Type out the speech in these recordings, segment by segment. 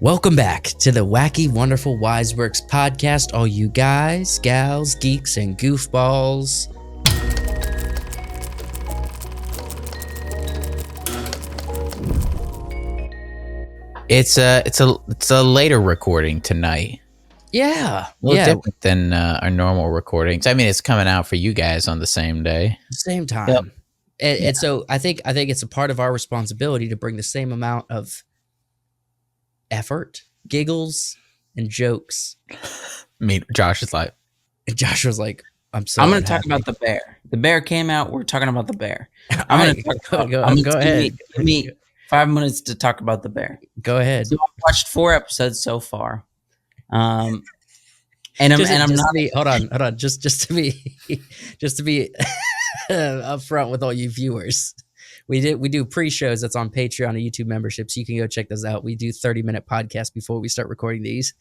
Welcome back to the Wacky Wonderful Wiseworks podcast, all you guys, gals, geeks, and goofballs. It's a later recording tonight. Yeah, A little different than our normal recordings. I mean, it's coming out for you guys on the same day, same time. Yep. And so I think it's a part of our responsibility to bring the same amount of effort, giggles, and jokes. Josh is like, And Josh was like, I'm going to talk about the bear. The bear came out. We're talking about the bear. I'm going to talk about. Go ahead. Give me 5 minutes to talk about the bear. Go ahead. So I've watched 4 episodes so far. And I'm not. Hold on. Just to be upfront with all you viewers. We do pre-shows that's on Patreon and YouTube memberships. You can go check those out. We do 30-minute podcasts before we start recording these.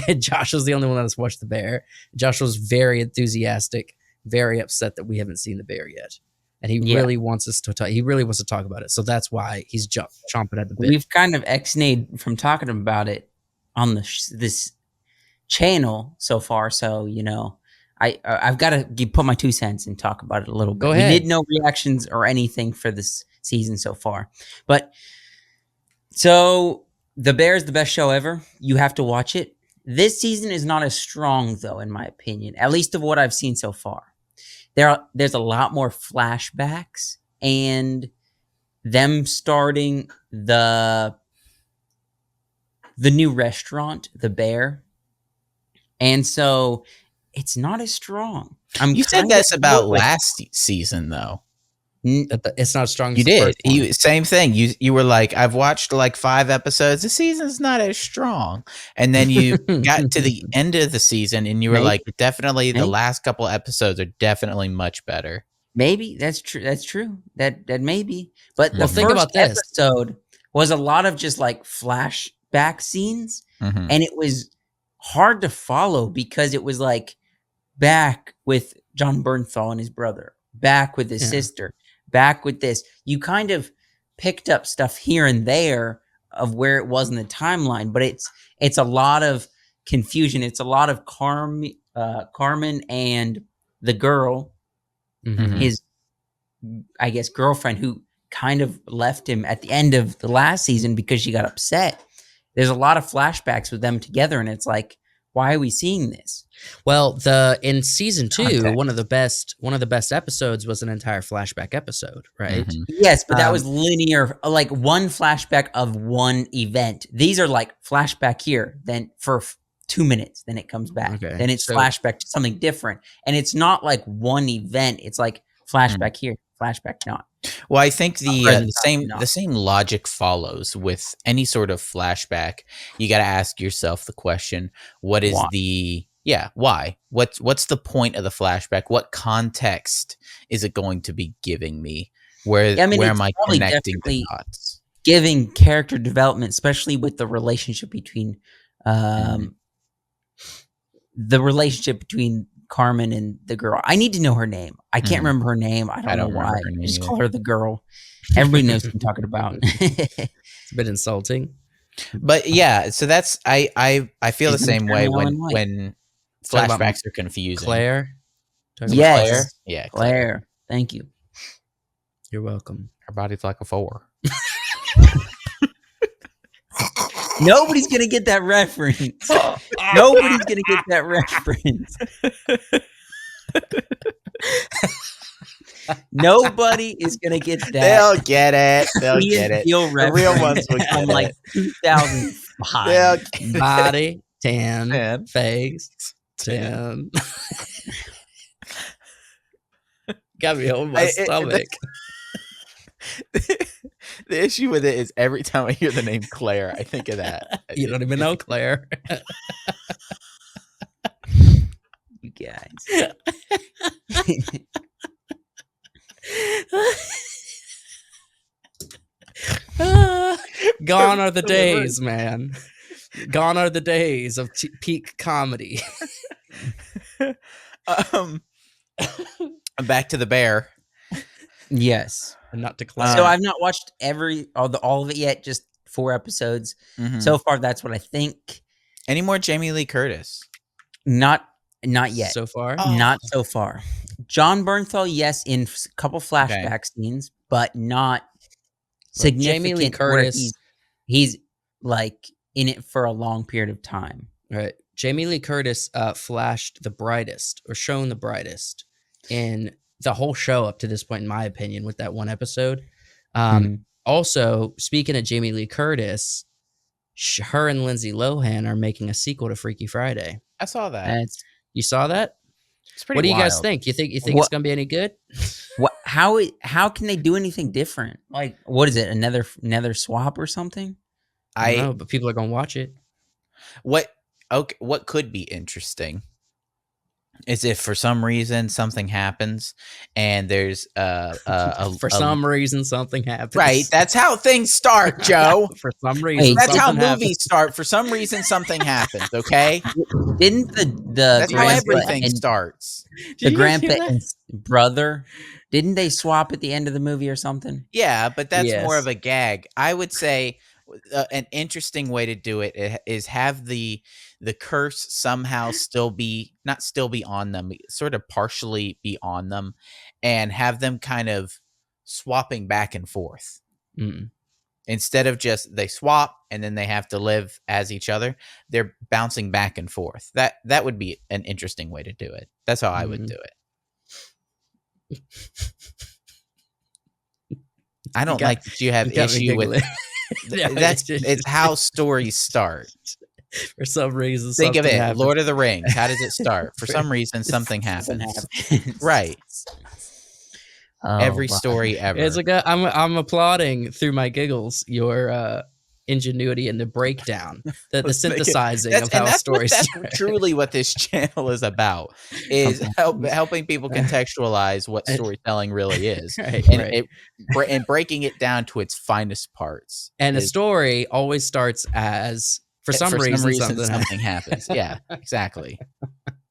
And Josh was the only one that's watched the bear. Josh was very enthusiastic, very upset that we haven't seen the bear yet. And he really wants us to talk. He really wants to talk about it. So that's why he's chomping at the bit. We've kind of ex-nayed from talking about it on this channel so far. So, I've got to put my 2 cents and talk about it a little bit. Go ahead. We did no reactions or anything for this season so far. But so The Bear is the best show ever. You have to watch it. This season is not as strong, though, in my opinion, at least of what I've seen so far. There's a lot more flashbacks and them starting the new restaurant, The Bear. And so it's not as strong. you said that's about last season, though. It's not as strong as you the did. first one. Same thing. You were like, I've watched like 5 episodes. The season's not as strong. And then you got to the end of the season and you were like, definitely the last couple episodes are definitely much better. Maybe that's true. That's true. That may be. But the think first about this. episode was a lot of just like flashback scenes, and it was hard to follow because it was like back with John Bernthal and his brother, back with his sister, back with this. You kind of picked up stuff here and there of where it was in the timeline, but it's a lot of confusion. It's a lot of Carmen and the girl, his, I guess, girlfriend, who kind of left him at the end of the last season because she got upset. There's a lot of flashbacks with them together, and it's like, why are we seeing this? Well, in season 2, one of the best episodes was an entire flashback episode, right? Yes, but that was linear, like one flashback of one event. These are like flashback here, then for 2 minutes, then it comes back. Okay. Then it's flashback to something different. And it's not like one event. It's like flashback here, flashback not. Well, I think the same logic follows with any sort of flashback. You got to ask yourself the question: what is why? What's the point of the flashback? What context is it going to be giving me? Where am I connecting the dots? Giving character development, especially with the relationship between Carmen and the girl. I need to know her name. I can't remember her name. I don't know why. I just call her the girl. Everybody knows what I'm talking about. It's a bit insulting. But yeah, so that's I feel the same way when flashbacks are confusing. Claire? Yes. Claire? Yeah, Claire. Thank you. You're welcome. Her body's like a 4. Nobody's going to get that reference. Nobody's going to get that reference. Nobody is going to get that. They'll get it. They'll get it. The real ones will get it. Like 2005. Body, tan, face, tan. Got me holding my stomach. The issue with it is every time I hear the name Claire, I think of that. You don't even know Claire. You guys. Gone are the days, man. Gone are the days of peak comedy. Back to the bear. Yes. And not to Claire. So I've not watched all of it yet, just 4 episodes. So far, that's what I think. Any more Jamie Lee Curtis? Not yet. So far? Not so far. John Bernthal, yes, in a couple flashback scenes, but not significant. Jamie Lee Curtis, he's like in it for a long period of time. Right. Jamie Lee Curtis flashed the brightest, or shown the brightest, in the whole show up to this point, in my opinion, with that one episode. Also, speaking of Jamie Lee Curtis, her and Lindsay Lohan are making a sequel to Freaky Friday. I saw that. You saw that? It's pretty. What do you wild. guys think? You think it's gonna be any good? What? How can they do anything different? Like, what is it? Another swap or something? I don't know, but people are gonna watch it. What could be interesting is if for some reason something happens and there's some reason something happens. Right, that's how things start, Joe. For some reason, that's how movies start. For some reason, something happens. Okay, didn't the that's how everything starts. The grandpa and brother, didn't they swap at the end of the movie or something? Yeah, but that's more of a gag. I would say an interesting way to do it is have the curse somehow not still be on them, sort of partially be on them, and have them kind of swapping back and forth. Instead of just they swap and then they have to live as each other, they're bouncing back and forth. That would be an interesting way to do it. That's how I would do it. I don't like that you have issue with it's how stories start. For some reason, think of it. Happens. Lord of the Rings. How does it start? For some reason, something happens. Right. Every story ever. It's like I'm applauding through my giggles your ingenuity in the breakdown, the synthesizing of how stories. That's truly what this channel is about: is helping people contextualize what storytelling really is, and breaking it down to its finest parts. And a story always starts as for some reason something happens. Yeah, exactly.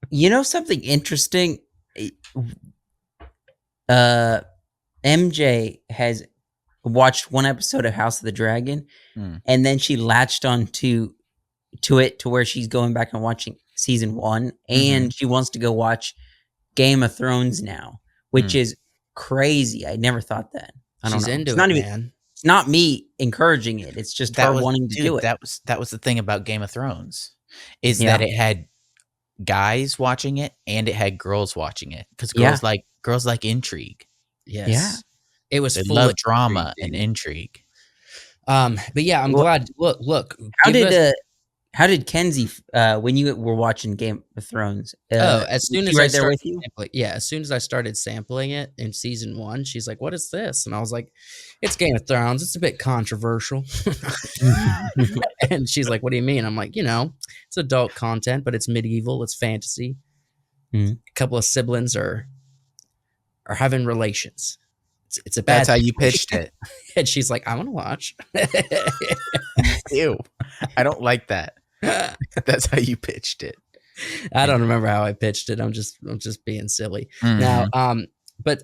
You know something interesting? MJ has watched one episode of House of the Dragon, and then she latched on to it to where she's going back and watching season 1, and she wants to go watch Game of Thrones now, which is crazy. I never thought that. She's into it, man. It's not me encouraging it. It's just her wanting to do it. That was the thing about Game of Thrones, is that it had guys watching it and it had girls watching it, because girls like intrigue. Yes. Yeah. It was they full love of drama and intrigue. But yeah, I'm glad. Look. How did Kenzie when you were watching Game of Thrones? As soon as I started with you? As soon as I started sampling it in season 1, she's like, "What is this?" And I was like, "It's Game of Thrones. It's a bit controversial." And she's like, "What do you mean?" I'm like, it's adult content, but it's medieval. It's fantasy. A couple of siblings are having relations. It's a bad. That's how you pitched it. And she's like, "I want to watch." Ew, I don't like that. That's how you pitched it. I don't remember how I pitched it. I'm just being silly now. But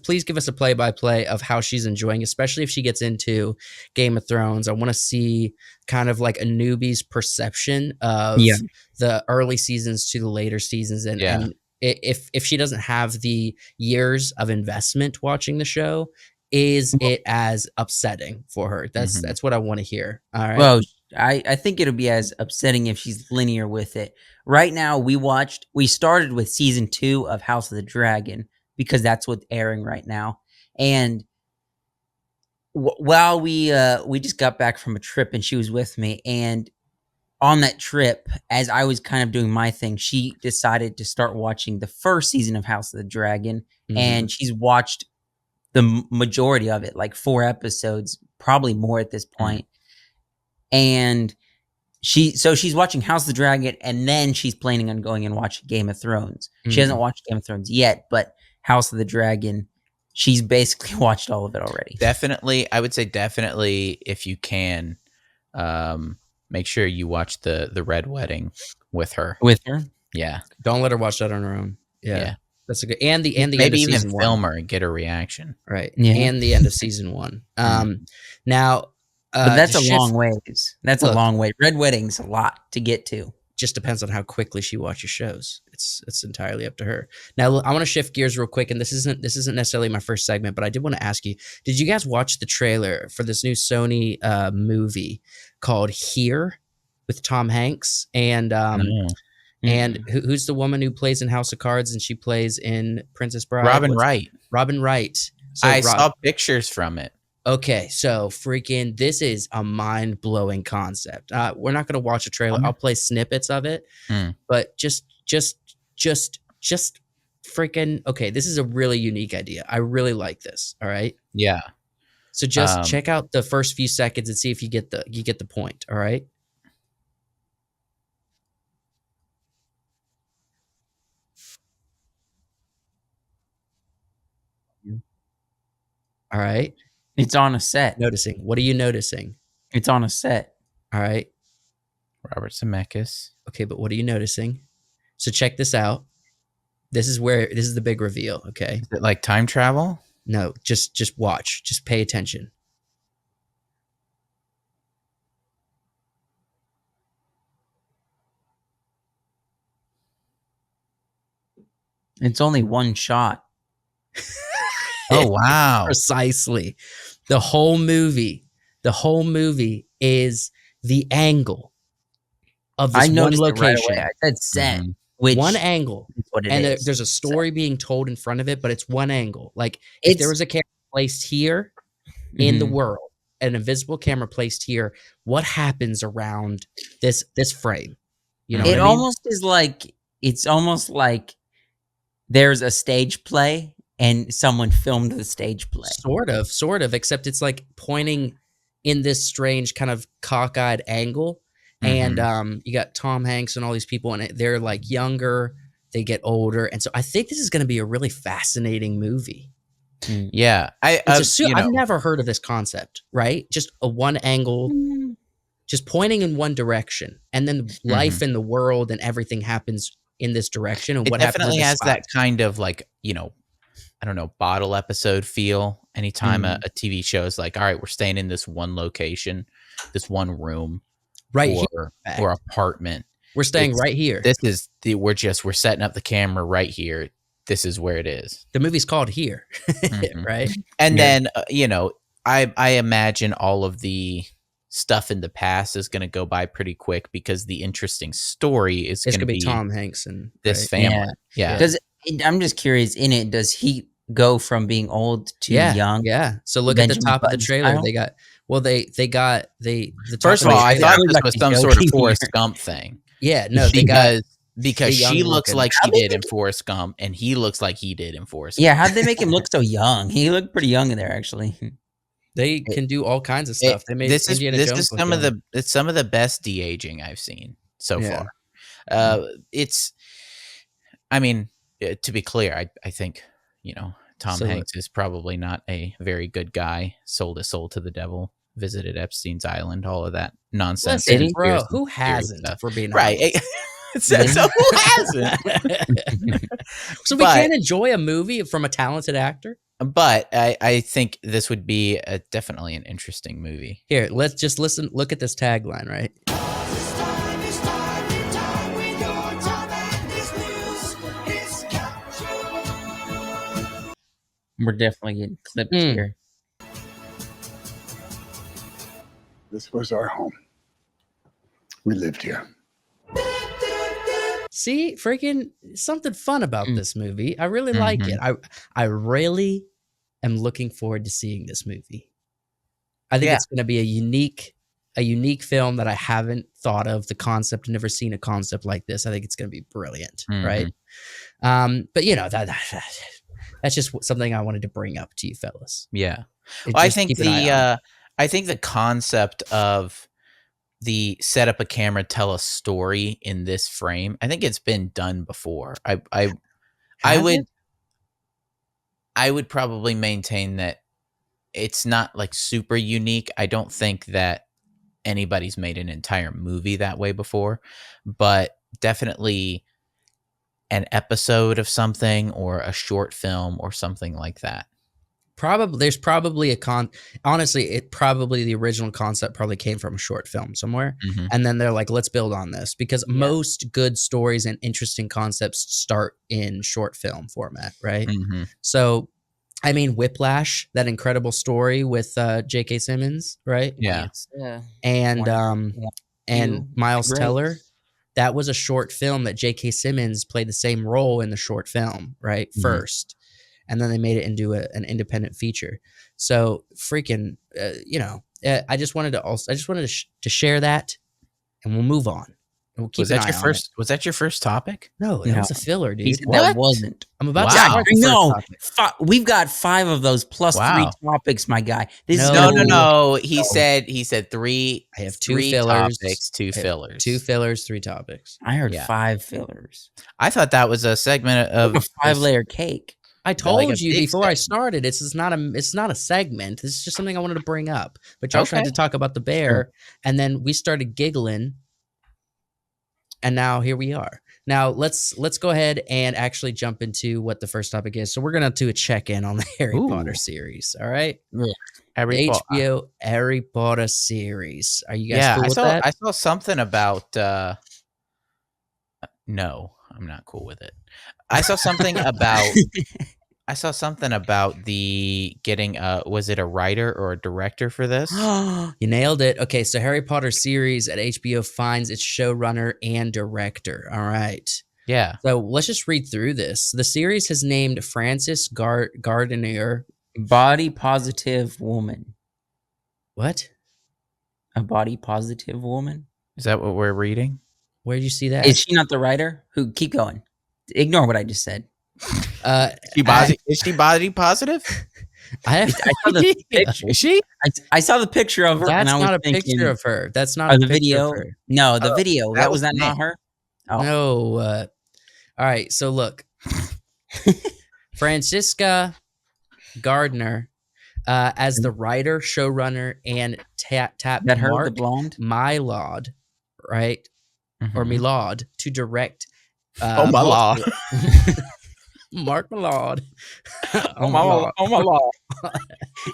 please give us a play-by-play of how she's enjoying, especially if she gets into Game of Thrones. I want to see kind of like a newbie's perception of the early seasons to the later seasons, and if she doesn't have the years of investment watching the show, is it as upsetting for her? That's what I want to hear. All right. Well, I think it'll be as upsetting if she's linear with it. Right now, we started with season 2 of House of the Dragon because that's what's airing right now. And while we just got back from a trip and she was with me, and on that trip, as I was kind of doing my thing, she decided to start watching the first season of House of the Dragon, and she's watched the majority of it, like 4 episodes, probably more at this point. And she's watching House of the Dragon, and then she's planning on going and watching Game of Thrones. She hasn't watched Game of Thrones yet, but House of the Dragon, she's basically watched all of it already. Definitely, I would say if you can, make sure you watch the Red Wedding with her. Yeah. Don't let her watch that on her own. Yeah. That's a good, and the maybe end of even season film 1. her and get her reaction. Right. Yeah. And the end of season 1. Now But that's a long ways. That's a long way. Red Wedding's a lot to get to. Just depends on how quickly she watches shows. It's entirely up to her. Now I want to shift gears real quick, and this isn't necessarily my first segment, but I did want to ask you: did you guys watch the trailer for this new Sony movie called Here with Tom Hanks and who's the woman who plays in House of Cards and she plays in Princess Bride? Robin Wright. Robin Wright. So I saw pictures from it. Okay, so freaking, this is a mind-blowing concept. We're not going to watch a trailer. I'll play snippets of it, but just freaking, okay, this is a really unique idea. I really like this. All right. Yeah. So just check out the first few seconds and see if you get the point. All right. All right. It's on a set. Noticing. What are you noticing? It's on a set. All right. Robert Zemeckis. Okay, but what are you noticing? So check this out. This is the big reveal, okay? Is it like time travel? No, just watch. Just pay attention. It's only one shot. Oh, wow. Precisely. The whole movie is the angle of this one location. Right, I said set. Which one angle. What it and is. There's a story being told in front of it, but it's one angle. Like if there was a camera placed here in the world, an invisible camera placed here, what happens around this frame? You know, it almost is like, it's almost like there's a stage play and someone filmed the stage play. Sort of, except it's like pointing in this strange kind of cockeyed angle. And you got Tom Hanks and all these people, and they're like younger, they get older. And so I think this is going to be a really fascinating movie. Yeah. I've never heard of this concept, right? Just a one angle, just pointing in one direction. And then life in the world and everything happens in this direction. And what definitely happens has that kind of like, I don't know, bottle episode feel. Anytime a TV show is like, all right, we're staying in this one location, this one room. Right or apartment. We're staying right here. We're setting up the camera right here. This is where it is. The movie's called Here, right? And then I imagine all of the stuff in the past is going to go by pretty quick because the interesting story is going to be Tom Hanks and this family. Yeah. I'm just curious. In it, does he go from being old to young? Yeah. So look at the top of the trailer. Style? They got. Well, they got the first of all, I thought this was some sort of Forrest Gump thing. Yeah, no, because she looks like she did in Forrest Gump, and he looks like he did in Forrest Gump. Yeah, how'd they make him look so young? He looked pretty young in there, actually. They can do all kinds of stuff. They made this is some of the best de-aging I've seen so far. To be clear, I think Tom Hanks is probably not a very good guy. Sold his soul to the devil. Visited Epstein's Island, all of that nonsense. Listen, bro, who hasn't? For being right. So who hasn't? So we can't enjoy a movie from a talented actor? But I think this would be definitely an interesting movie. Here, let's just listen. Look at this tagline, right? We're definitely getting clipped here. This was our home. We lived here. See, freaking something fun about this movie. I really like it. I really am looking forward to seeing this movie. I think it's going to be a unique film that I haven't thought of the concept, never seen a concept like this. I think it's going to be brilliant, right? But that's just something I wanted to bring up to you fellas. Yeah. Well, I think the concept of the set up a camera, tell a story in this frame, I think it's been done before. I would probably maintain that it's not like super unique. I don't think that anybody's made an entire movie that way before, but definitely an episode of something or a short film or something like that. There's probably honestly, the original concept probably came from a short film somewhere. Mm-hmm. And then they're like, let's build on this, because most good stories and interesting concepts start in short film format, right? Mm-hmm. So, I mean, Whiplash, that incredible story with J.K. Simmons, right? Yeah. And Miles Great. Teller, that was a short film that J.K. Simmons played the same role in the short film, right? Mhm. First. And then they made it into an independent feature. So freaking, I just wanted to share that, and we'll move on. And we'll keep Was an that eye your on first? it. Was that your first topic? No, that was a filler, dude. He said What? that wasn't. I'm about Wow. to start the first No, topic. we've got 5 of those plus Wow. 3 topics, my guy. This is No. gonna be- No. He said 3. I have 2 3 fillers, topics, 2 fillers. 2 fillers, 3 topics. I heard Yeah. 5 fillers. I thought that was a segment of A 5-layer cake. I told like a you big before I segment. started. It's not a segment. This is just something I wanted to bring up. But Josh tried Okay. to talk about the bear, and then we started giggling, and now here we are. Now let's go ahead and actually jump into what the first topic is. So we're gonna do a check-in on the Harry Potter series. All right, Harry Potter. HBO Harry Potter series. Are you guys cool with that? I saw something about. No, I'm not cool with it. I saw something about. I saw something about the getting. Was it a writer or a director for this? You nailed it. Okay, so Harry Potter series at HBO finds its showrunner and director. All right. Yeah. So let's just read through this. The series has named Frances Gardner. Body positive woman. What? A body positive woman? Is that what we're reading? Where did you see that? Is she not the writer? Who? Keep going. Ignore what I just said. Is she body positive? I saw the picture. Is she? I saw the picture of her. That's and I was not a thinking, picture of her. That's not a the picture video. of her. No, the video. that Was was not her? Oh. No. All right. So look, Francisca Gardner, as the writer, showrunner, and tap That her, the Mark blonde? Mylod, right? Or Mhm. Milad to direct. Oh my lord! Mark Milad. Oh my lord!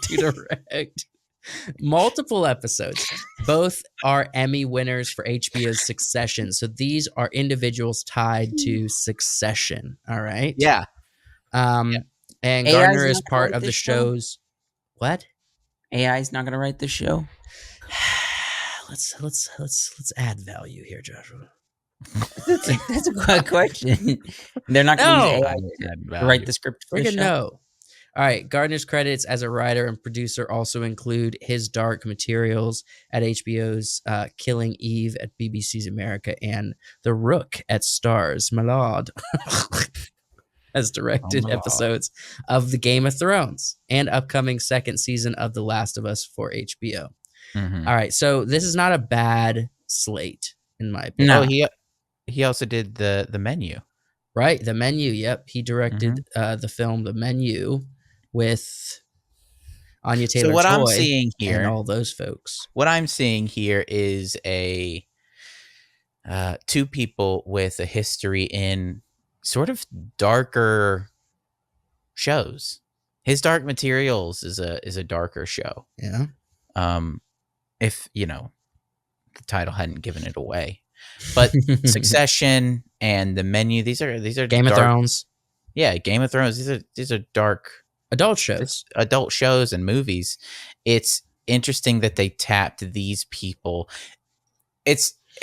To direct multiple episodes. Both are Emmy winners for HBO's Succession. So these are individuals tied to Succession. All right. Yeah. And AI's Gardner is not gonna part write of the this show? show's what? AI is not going to write the show. Let's add value here, Joshua. That's a good question. They're not going to use AI to write the script for the Freaking show. no. All right. Gardner's credits as a writer and producer also include his dark materials at HBO's Killing Eve at BBC's America and The Rook at Starz. Malad has directed episodes of The Game of Thrones and upcoming second season of The Last of Us for HBO. Mhm. All right. So this is not a bad slate, in my opinion. No. Oh, he also did the menu. Right. The Menu. Yep. He directed the film The Menu with Anya Taylor-Joy. So what I'm seeing here, and all those folks. what I'm seeing here is two people with a history in sort of darker shows. His Dark Materials is a darker show. Yeah. If the title hadn't given it away, but Succession and The Menu, these are Game dark, of Thrones. Yeah, Game of Thrones. These are dark Adult shows. adult shows and movies. It's interesting that they tapped these people.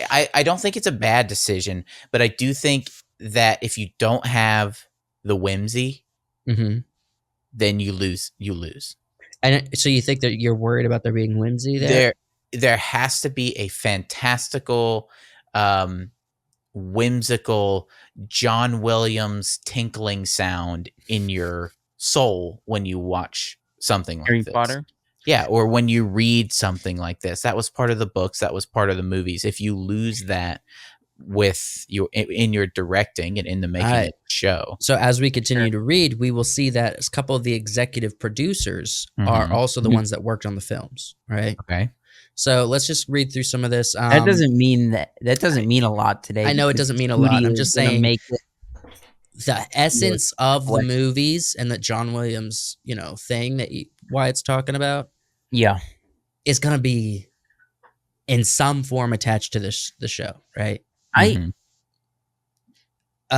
I don't think it's a bad decision, but I do think that if you don't have the whimsy, Mm-hmm. then you lose. And so you think that you're worried about there being whimsy there? There has to be a fantastical, whimsical John Williams tinkling sound in your soul when you watch something like Harry this. Potter? Yeah, or when you read something like this. That was part of the books, that was part of the movies. If you lose that with in your directing and in the making of the show. So as we continue to read, we will see that a couple of the executive producers are also the ones that worked on the films, right? Okay. So let's just read through some of this. That doesn't mean that doesn't mean a lot today. I know it because doesn't mean a lot. I'm studio just is gonna saying. make it the essence of the movies and that John Williams, thing that Wyatt's talking about, is going to be in some form attached to the show, right?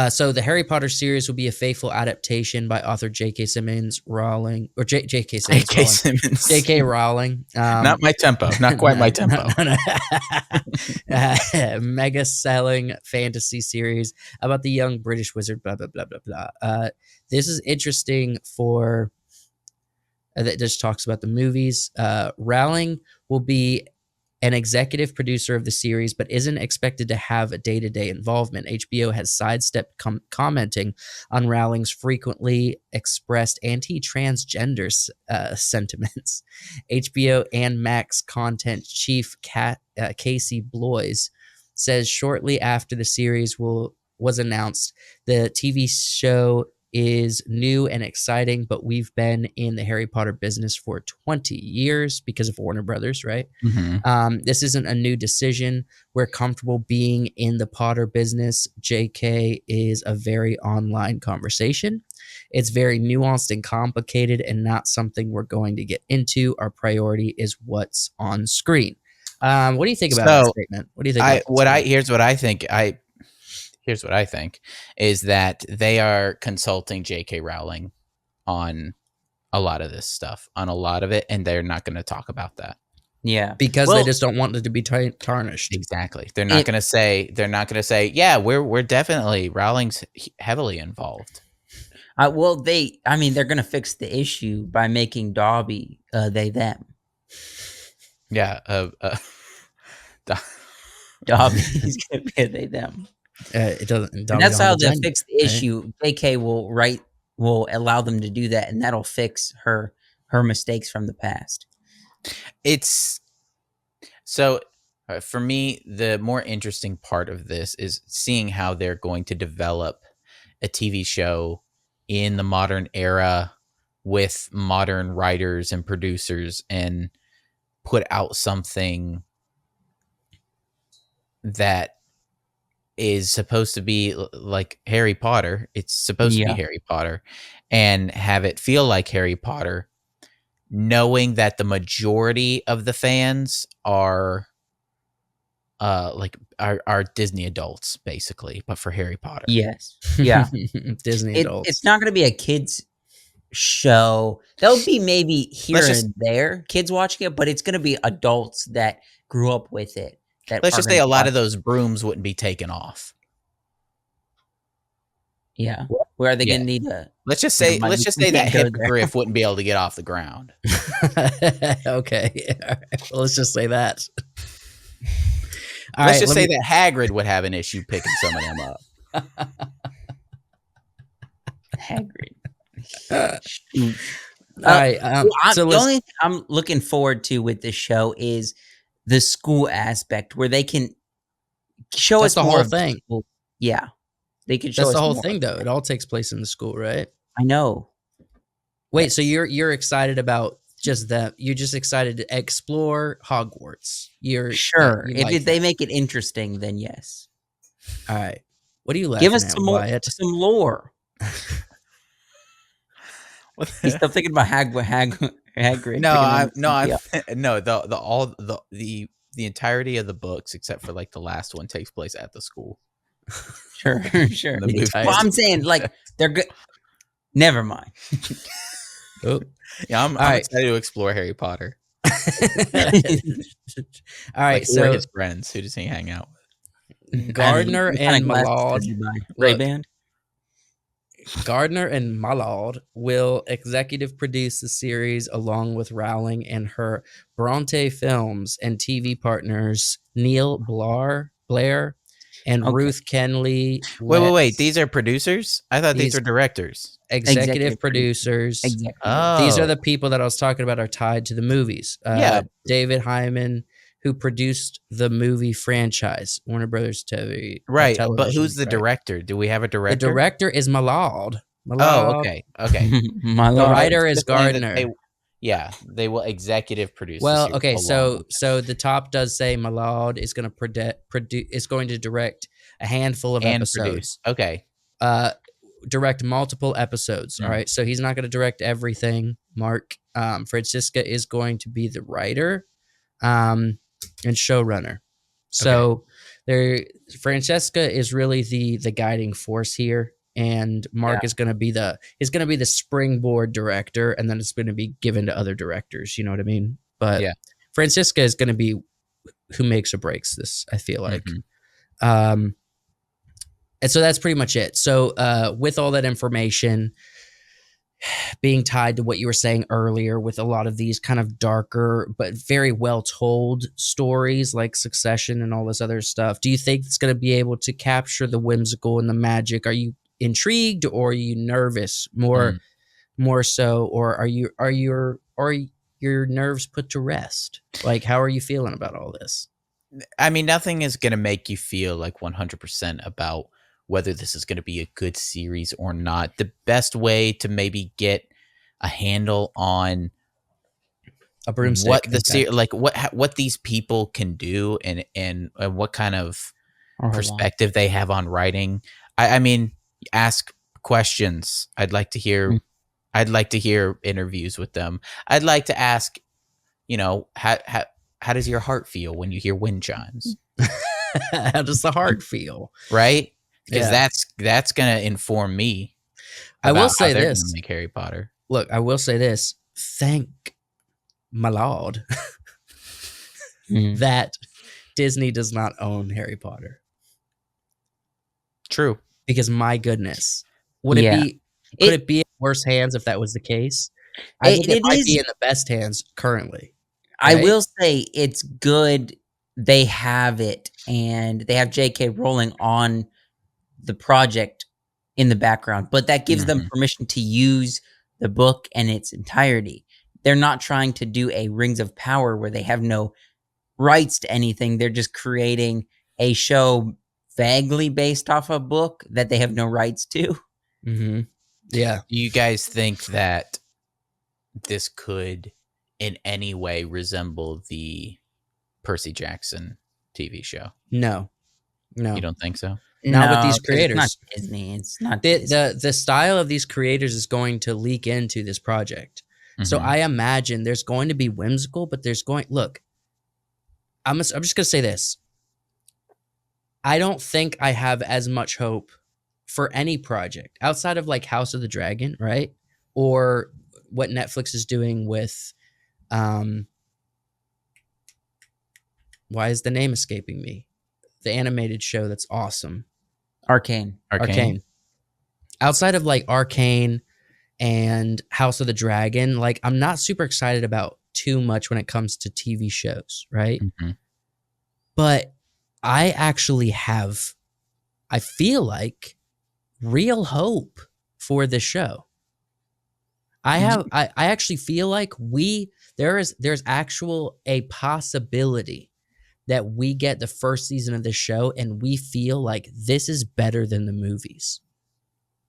So the Harry Potter series will be a faithful adaptation by author J.K. Simmons, Rowling, or J.K. Simmons, J.K. Rowling. Not my tempo, not quite my tempo. Mega-selling fantasy series about the young British wizard, blah, blah, blah, blah, blah. This is interesting for... that just talks about the movies. Rowling will be an executive producer of the series, but isn't expected to have a day-to-day involvement. HBO has sidestepped commenting on Rowling's frequently expressed anti-transgender sentiments. HBO and Max content chief Casey Bloys says shortly after the series was announced, the TV show is new and exciting, but we've been in the Harry Potter business for 20 years because of Warner Brothers, right? This isn't a new decision. We're comfortable being in the Potter business. JK is a very online conversation. It's very nuanced and complicated and not something we're going to get into. Our priority is what's on screen. What do you think about that statement? What do you think? Here's what I think is that they are consulting J.K. Rowling on a lot of this stuff, on a lot of it, and they're not going to talk about that. Yeah, because they just don't want it to be tarnished. Exactly. They're not going to say. Yeah, we're definitely Rowling's heavily involved. They're going to fix the issue by making Dobby they them. Yeah. Dobby's going to be a they them. It doesn't. And that's how they'll fix the issue. Right? JK will allow them to do that, and that'll fix her mistakes from the past. It's so for me, the more interesting part of this is seeing how they're going to develop a TV show in the modern era with modern writers and producers and put out something that is supposed to be like Harry Potter. It's supposed to be Harry Potter and have it feel like Harry Potter, knowing that the majority of the fans are Disney adults, basically, but for Harry Potter. Yes. Yeah. Disney adults. It's not going to be a kids show. There'll be maybe here and there kids watching it, but it's going to be adults that grew up with it. Let's just say a lot of those brooms wouldn't be taken off. Yeah. Where are they going to need a... Let's just say that hippogriff wouldn't be able to get off the ground. Okay. Right. Well, let's just say that. Let's just say that Hagrid would have an issue picking some of them up. Hagrid. All right. The only thing I'm looking forward to with this show is the school aspect, where they can show us the more whole thing. Yeah, they can show us the whole more. thing, though. It all takes place in the school, right? I know. Wait, so you're excited about just that? You're just excited to explore Hogwarts? You're sure. If they make it interesting, then yes. All right. What are you laughing Give us at, some Wyatt? Some lore. He's still thinking about Hagrid. The entirety of the books, except for like the last one, takes place at the school. Sure. Well, I'm saying like they're good. Never mind. Oh. Yeah, I'm excited to explore Harry Potter. All right, like, who are his friends? Who does he hang out with? Gardner and Mallard. Ray-Ban. Gardner and Mallard will executive produce the series along with Rowling and her Bronte Films and TV partners Neil Blair and Ruth Kenley. Wait. These are producers? I thought these were directors. Executive producers. Oh. These are the people that I was talking about are tied to the movies. David Hyman, who produced the movie franchise, Warner Brothers TV. Right, but who's the director? Do we have a director? The director is Mallard. Oh, okay. The writer is Gardner. They will executive produce. Well, okay, so the top does say Mallard is going to direct a handful of episodes. Okay. direct multiple episodes. All right. So he's not going to direct everything, Mark. Francisca is going to be the writer and showrunner. So Francesca is really the guiding force here, and Mark is going to be the springboard director, and then it's going to be given to other directors. You know what I mean? But Francisca is going to be who makes or breaks this, I feel like. And so that's pretty much it. So with all that information being tied to what you were saying earlier, with a lot of these kind of darker but very well told stories like Succession and all this other stuff, do you think it's going to be able to capture the whimsical and the magic? Are you intrigued, or are you nervous more so, or are your nerves put to rest? Like, how are you feeling about all this? I mean, nothing is going to make you feel like 100% about whether this is going to be a good series or not. The best way to maybe get a handle on a broomstick, what these people can do and what kind of perspective they have on writing. I mean, ask questions. I'd like to hear interviews with them. I'd like to ask, how does your heart feel when you hear wind chimes? How does the heart feel? Right? Because that's going to inform me. I will say this. Make Harry Potter. Look, I will say this. Thank my Lord that Disney does not own Harry Potter. True. Because my goodness, could it be in worse hands if that was the case? I think it might be in the best hands currently. Right? I will say it's good they have it, and they have J.K. Rowling on the project in the background, but that gives them permission to use the book in its entirety. They're not trying to do a Rings of Power where they have no rights to anything. They're just creating a show vaguely based off a book that they have no rights to. Yeah. Do you guys think that this could in any way resemble the Percy Jackson TV show? No. You don't think so? Not with these creators. It's not Disney. It's not Disney. The style of these creators is going to leak into this project. So I imagine there's going to be whimsical, but look, I'm just going to say this. I don't think I have as much hope for any project outside of like House of the Dragon, right? Or what Netflix is doing with, why is the name escaping me? The animated show that's awesome. Arcane. Outside of like Arcane and House of the Dragon, like I'm not super excited about too much when it comes to TV shows, right? But I actually have, I feel like, real hope for this show. I actually feel like there's actual a possibility that we get the first season of this show and we feel like this is better than the movies.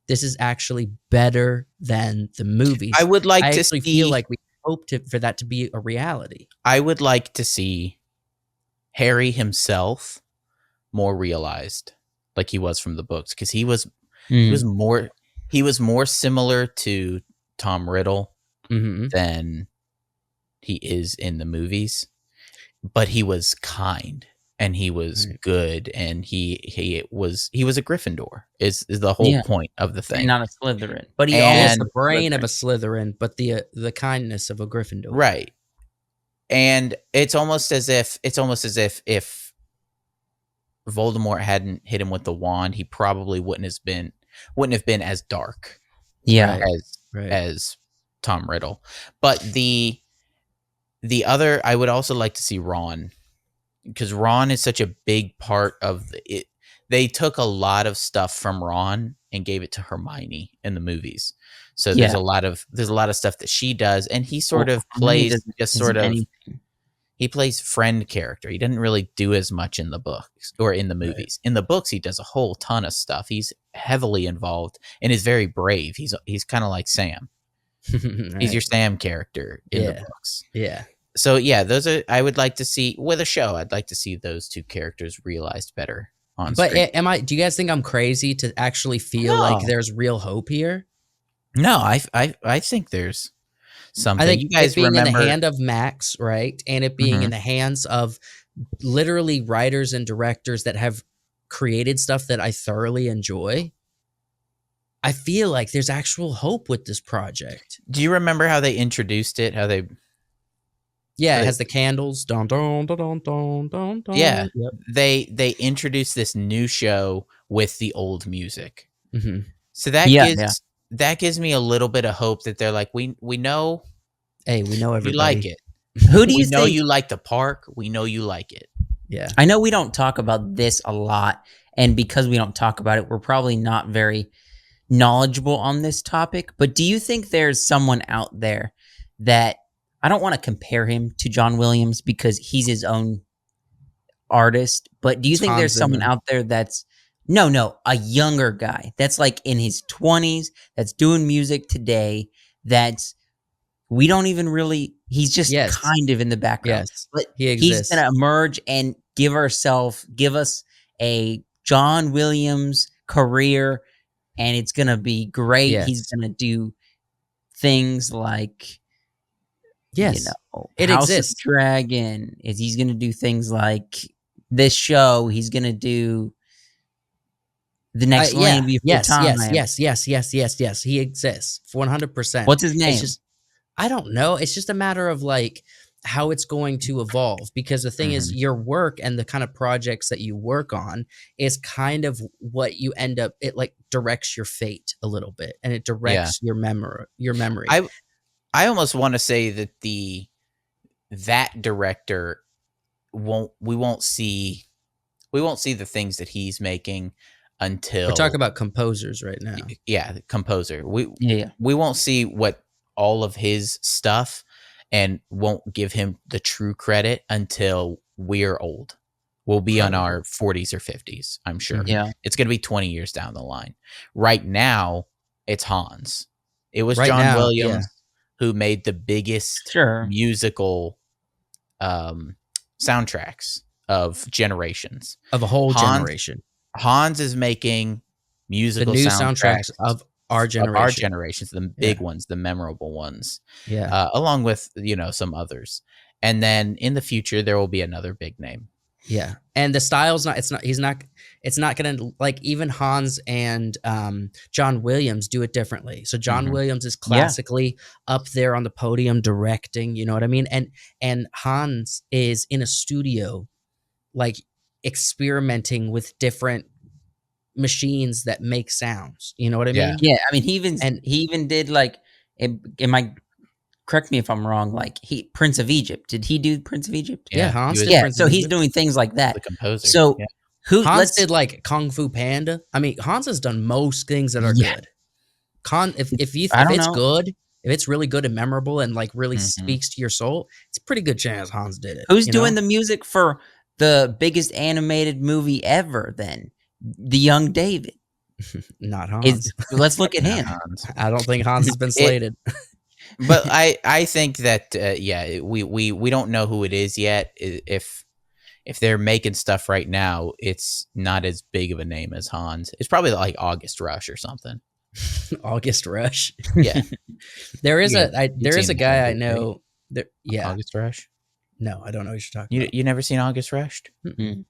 This is actually better than the movies. I would like to feel like we hope for that to be a reality. I would like to see Harry himself more realized, like he was from the books, because he was more similar to Tom Riddle than he is in the movies. But he was kind and he was good, and he was a Gryffindor is the whole point of the thing. Not a Slytherin, but he has the brain of a Slytherin, but the kindness of a Gryffindor. Right. And it's almost as if if Voldemort hadn't hit him with the wand, he probably wouldn't have been as dark. As Tom Riddle. But the other, I would also like to see Ron, because Ron is such a big part of it. They took a lot of stuff from Ron and gave it to Hermione in the movies. So there's a lot of stuff that she does, and he sort of plays he plays friend character. He doesn't really do as much in the books or in the movies. In the books, he does a whole ton of stuff. He's heavily involved and is very brave. He's kind of like Sam. He's your Sam character in the books. Yeah. So those are, I would like to see with a show. I'd like to see those two characters realized better. on But screen. do you guys think I'm crazy to actually feel like there's real hope here? No, I think there's something. I think You guys it being remember in the hand of Max, right? And it being in the hands of literally writers and directors that have created stuff that I thoroughly enjoy. I feel like there's actual hope with this project. Do you remember how they introduced it? How they it has the candles. Dun, dun, dun, dun, dun, dun, dun. Yeah. Yep. They introduced this new show with the old music. Mm-hmm. So that gives me a little bit of hope that they're like, we know. Hey, we know everybody. You like it. Who do you we know think? you like the park. We know you like it. Yeah. I know we don't talk about this a lot, and because we don't talk about it, we're probably not very knowledgeable on this topic. But do you think there's someone out there that, I don't want to compare him to John Williams because he's his own artist, but do you think there's someone out there that's a younger guy that's like in his 20s that's doing music today, that's we don't even really, he's just kind of in the background. Yes, but he exists. He's gonna emerge and give us a John Williams career, and it's gonna be great. Yes. He's gonna do things like it House exists. of Dragon. He's gonna do things like this show. He's gonna do the next Lane Before Time. Yes. He exists 100%. What's his name? It's just, I don't know. It's just a matter of like how it's going to evolve, because the thing is, your work and the kind of projects that you work on is kind of what you end up. It like directs your fate a little bit, and it directs your memory. I almost want to say that that director we won't see the things that he's making until we're talking about composers right now. Yeah, the composer. We won't see what all of his stuff, and won't give him the true credit until we're old. We'll be on our 40s or 50s, I'm sure. Yeah. It's going to be 20 years down the line. Right now, it's Hans. It was Right John now, Williams who made the biggest musical soundtracks of generations. Of a whole generation. Hans is making musical the new soundtracks of our generation. Of our generations, the big ones, the memorable ones. Yeah. Along with, some others. And then in the future, there will be another big name. Yeah. And the style's it's not going to, like, even Hans and John Williams do it differently. So John Williams is classically up there on the podium directing, you know what I mean? And Hans is in a studio, like, experimenting with different machines that make sounds. You know what I mean? Yeah. I mean, he even did, like, correct me if I'm wrong, like Prince of Egypt. Did he do Prince of Egypt? Yeah, Hans did Prince so of he's Egypt. doing things like that. The composer. So Hans did like Kung Fu Panda. I mean, Hans has done most things that are good. If it's good, if it's really good and memorable and like really speaks to your soul, it's a pretty good chance Hans did it. Who's doing the music for the biggest animated movie ever then? The Young David. Not Hans. Let's look at him. I don't think Hans has been slated. But I think that we don't know who it is yet. If they're making stuff right now, it's not as big of a name as Hans. It's probably like August Rush or something. August Rush. Yeah. there is a guy I know. August Rush. No, I don't know what you're talking about. You never seen August Rush? Mm-mm.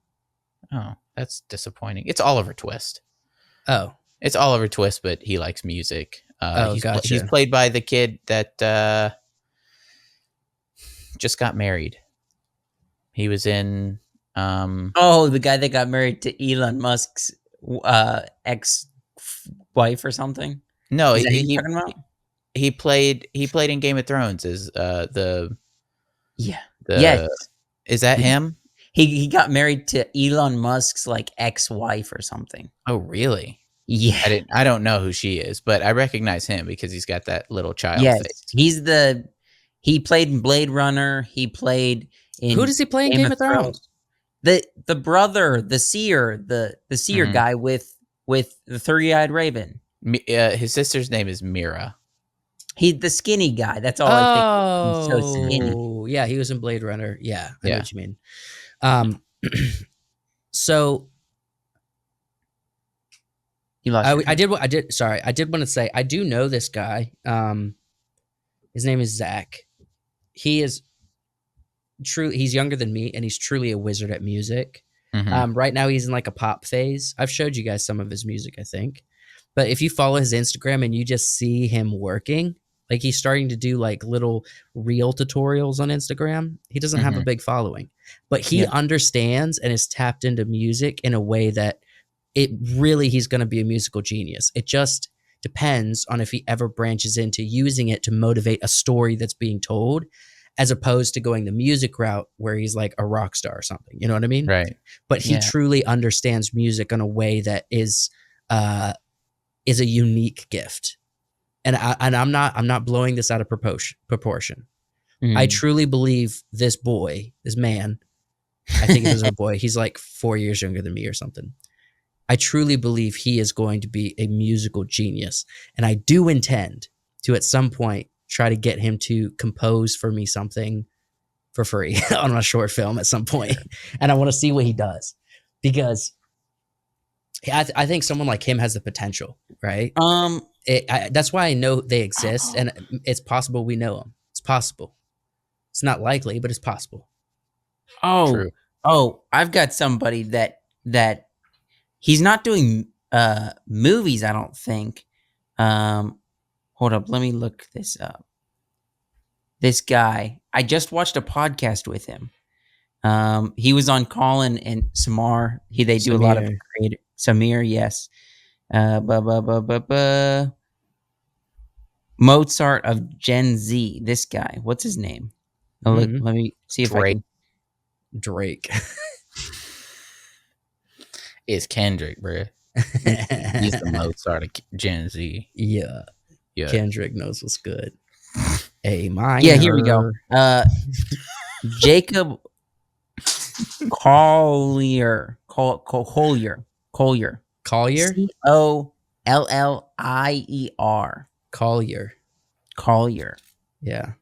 Oh, that's disappointing. It's Oliver Twist. Oh. It's Oliver Twist, but he likes music. Gotcha. He's played by the kid that just got married. He was in the guy that got married to Elon Musk's ex-wife or something. No, Is that who you're talking about? He played in Game of Thrones as yes. Is that him? He got married to Elon Musk's like ex-wife or something. Oh, really? Yeah. I don't know who she is, but I recognize him because he's got that little child face. He played in Blade Runner. He played in Who does he play in Game of Thrones? The brother, the seer, the seer guy with the three-eyed raven. His sister's name is Mira. He's the skinny guy. That's all I think. He's so skinny. Oh, yeah, he was in Blade Runner. Yeah, I know what you mean. So You lost. I did. Sorry, I did want to say I do know this guy. His name is Zach. He is true. He's younger than me, and he's truly a wizard at music. Right now, he's in like a pop phase. I've showed you guys some of his music, I think. But if you follow his Instagram and you just see him working, like he's starting to do like little reel tutorials on Instagram. He doesn't have a big following, but he understands and is tapped into music in a way that he's going to be a musical genius. It just depends on if he ever branches into using it to motivate a story that's being told, as opposed to going the music route where he's like a rock star or something. You know what I mean? Right. But he truly understands music in a way that is a unique gift. And I'm not blowing this out of proportion. I truly believe this man, I think it was a boy. He's like 4 years younger than me or something. I truly believe he is going to be a musical genius. And I do intend to, at some point, try to get him to compose for me something for free on a short film at some point. And I want to see what he does, because I think someone like him has the potential, right? That's why I know they exist, and it's possible we know him. It's possible. It's not likely, but it's possible. True. I've got somebody that he's not doing movies, I don't think. Hold up, let me look this up. This guy, I just watched a podcast with him. He was on Colin and Samar. They do a lot of creative. Samir, yes. Mozart of Gen Z. This guy, what's his name? Let me see if I can. Drake. It's Kendrick, bro. He's the Mozart of Gen Z. Yeah. Kendrick knows what's good. A minor. Yeah, here we go. Jacob Collier. Collier. Collier? Collier. Collier. Yeah.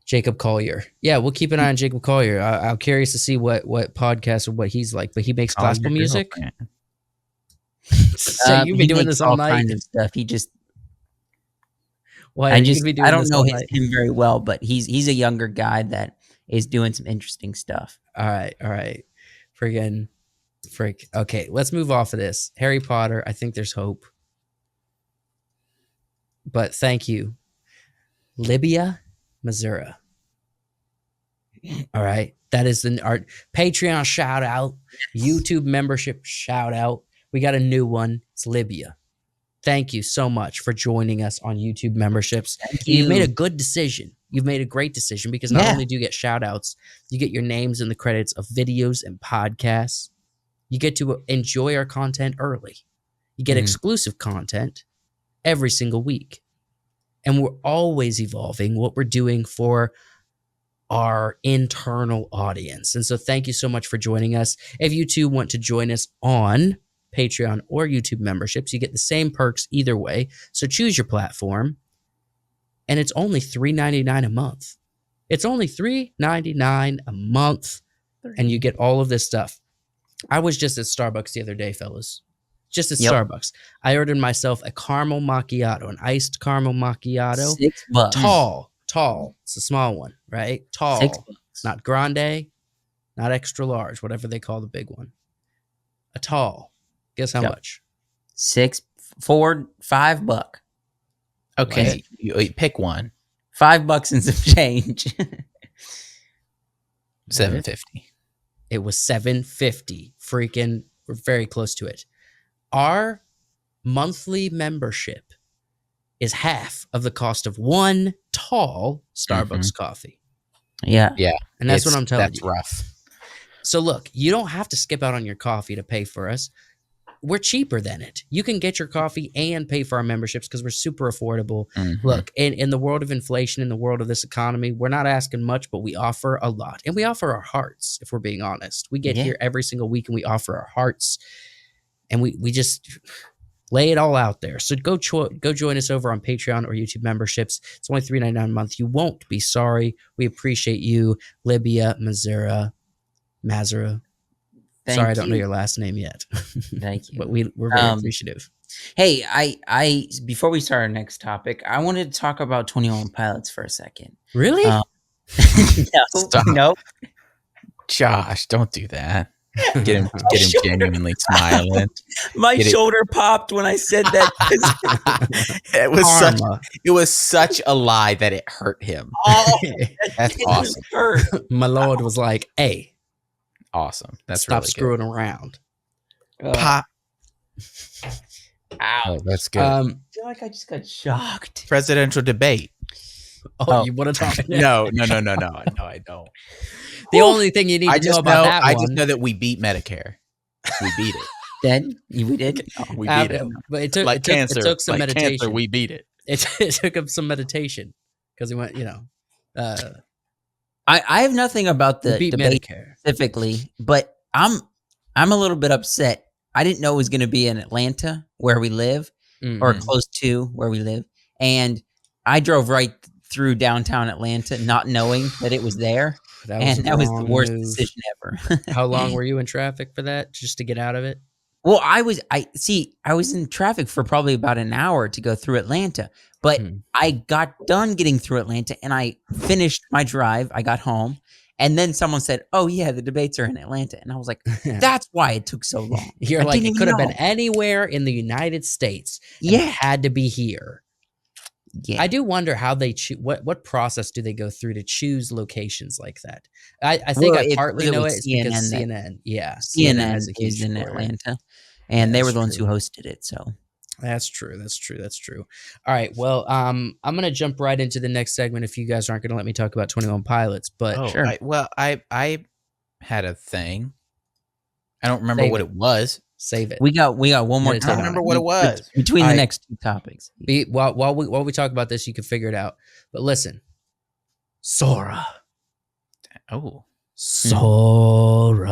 Jacob Collier. Yeah, we'll keep an eye on Jacob Collier. I'm curious to see what podcast or what he's like, but he makes classical music. So you've been doing this all night. Kinds of stuff. He just. Why? I don't know him very well, but he's a younger guy that is doing some interesting stuff. All right. Freak. Okay, let's move off of this. Harry Potter, I think there's hope. But thank you. Libya, Missouri. All right. That is our Patreon shout out, YouTube membership shout out. We got a new one. It's Libya. Thank you so much for joining us on YouTube memberships. You've made a good decision. You've made a great decision, because not only do you get shout outs, you get your names in the credits of videos and podcasts. You get to enjoy our content early. You get exclusive content every single week. And we're always evolving what we're doing for our internal audience. And so thank you so much for joining us. If you too want to join us on Patreon or YouTube memberships, you get the same perks either way. So choose your platform. And it's only $3.99 a month. It's only $3.99 a month. And you get all of this stuff. I was just at Starbucks the other day, fellas. Just at Starbucks. I ordered myself a caramel macchiato, an iced caramel macchiato. $6. Tall. It's a small one, right? Tall. $6. Not grande, not extra large, whatever they call the big one. A tall. Guess how much? $5. Okay, you pick one. $5 and some change. $7.50. It was $7.50. Freaking, we're very close to it. Our monthly membership is half of the cost of one tall Starbucks coffee. Yeah. And that's what I'm telling you. That's rough. So look, you don't have to skip out on your coffee to pay for us. We're cheaper than it. You can get your coffee and pay for our memberships because we're super affordable. Look, in the world of inflation, in the world of this economy, we're not asking much, but we offer a lot. And we offer our hearts, if we're being honest. We get here every single week and we offer our hearts. And we just lay it all out there. So go join us over on Patreon or YouTube memberships. It's only $3.99 a month. You won't be sorry. We appreciate you, Libya, Mazura. Sorry, I don't know your last name yet. Thank you. But we're very appreciative. Hey, I before we start our next topic, I wanted to talk about 21 Pilots for a second. Really? No. Josh, don't do that. Get him genuinely smiling. My shoulder popped when I said that. It was such a lie that it hurt him. Oh, that's awesome. Hurt. My lord was like, "Hey, awesome. That's stop really screwing good. around." Pop. Ow. Oh, that's good. I feel like I just got shocked. Presidential debate. Oh, you want to talk? No, I don't. The only thing you need to know about that one. I just know that we beat Medicare. We beat it. Then we did. We beat it. But it took like cancer. It took some meditation. Cancer, we beat it. It took him some meditation because he went. I have nothing about the beat debate Medicare specifically, but I'm a little bit upset. I didn't know it was going to be in Atlanta where we live, or close to where we live, and I drove right through downtown Atlanta, not knowing that it was there. That was the worst decision ever. How long were you in traffic for that, just to get out of it? Well, I was in traffic for probably about an hour to go through Atlanta, but I got done getting through Atlanta and I finished my drive. I got home, and then someone said, "Oh yeah, the debates are in Atlanta," and I was like, "That's why it took so long." You're like, it could have been anywhere in the United States. Yeah, it had to be here. Yeah. I do wonder how they what process do they go through to choose locations like that? I think I partly know it's because CNN. CNN is in Atlanta, and they were the ones who hosted it. So that's true. All right. Well, I'm gonna jump right into the next segment if you guys aren't gonna let me talk about 21 Pilots. But sure. I had a thing. I don't remember what it was. Save it. We got one more time. I don't remember what it was. Between the next two topics. While we talk about this, you can figure it out. But listen, SORA. Oh, SORA.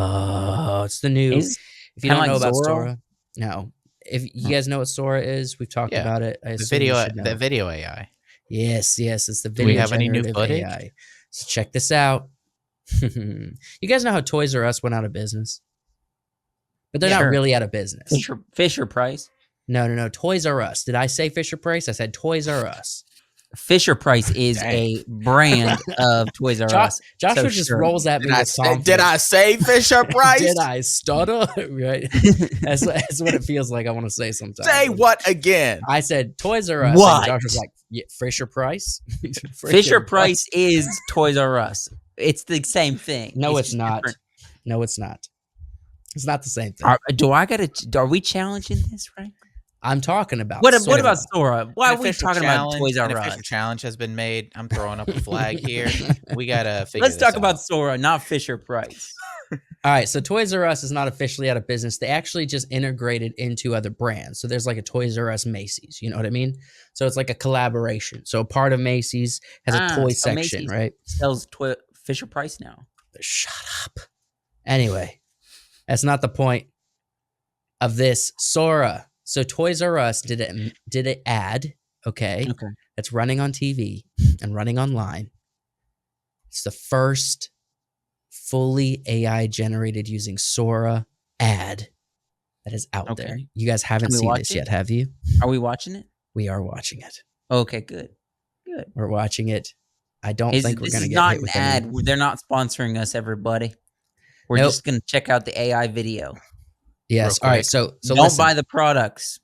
It's the new. If you don't know about SORA, no. If you guys know what SORA is, we've talked about it. The video AI. Yes, it's the video. Do we have any new footage? AI. So check this out. You guys know how Toys R Us went out of business? But they're not really out of business. Fisher Price? No. Toys R Us. Did I say Fisher Price? I said Toys R Us. Fisher Price is a brand of Toys R Us. Joshua just rolls at me with Tom. Did I say Fisher Price? Did I stutter? Right. That's what it feels like I want to say sometimes. Say what again? I said Toys R Us. What? And Josh was like, Fisher Price? Fisher Price is Toys R Us. It's the same thing. No, it's not. No, it's not. It's not the same thing. Are we challenging this, right? I'm talking about what about SORA? Why are we talking about Toys R Us? Official challenge has been made. I'm throwing up a flag here. We gotta figure Let's this talk out. about SORA, not Fisher Price. All right, so Toys R Us is not officially out of business. They actually just integrated into other brands. So there's like a Toys R Us Macy's, you know what I mean? So it's like a collaboration. So a part of Macy's has a toy section, Macy's right? Sells Fisher Price now. Shut up. Anyway, that's not the point of this. SORA. So Toys R Us did an ad, okay? That's running on TV and running online. It's the first fully AI generated using SORA ad that is out there. You guys haven't seen this yet, have you? Are we watching it? We are watching it. Okay, good. We're watching it. I don't think we're going to get hit with an ad. They're not sponsoring us, everybody. We're just going to check out the AI video. Yes. All right. So don't buy the products.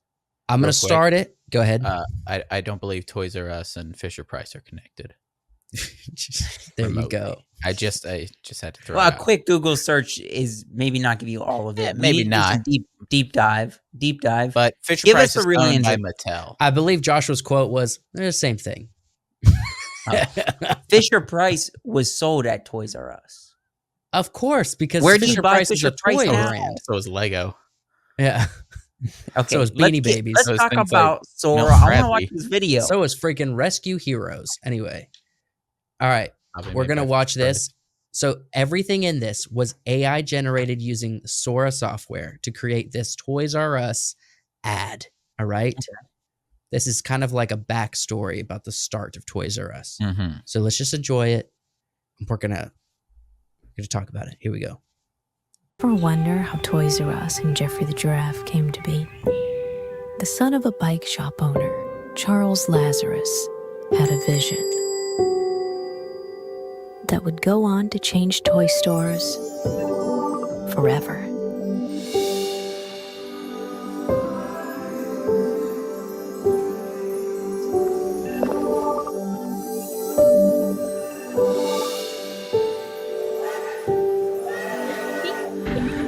I'm going to start it. Go ahead. I don't believe Toys R Us and Fisher Price are connected. There you go. I just had to throw. Well, a quick Google search is maybe not give you all of it. Maybe not deep dive. But Fisher Give Price us the real is owned by answer. Mattel. I believe Joshua's quote was, "They're the same thing." Fisher Price was sold at Toys R Us. Of course, because where do Fisher you buy Price Fisher is a Price toy now? brand. So is Lego. Yeah. Okay. So is Beanie Babies. Let's talk things about like SORA. Mel I want to Bradley. watch this video. So is freaking Rescue Heroes. Anyway. All right. Probably We're made going to by watch Fisher this. So everything in this was AI generated using SORA software to create this Toys R Us ad. All right. Okay. This is kind of like a backstory about the start of Toys R Us. Mm-hmm. So let's just enjoy it. We're gonna talk about it. Here we go. Ever wonder how Toys R Us and Jeffrey the Giraffe came to be? The son of a bike shop owner, Charles Lazarus, had a vision that would go on to change toy stores forever.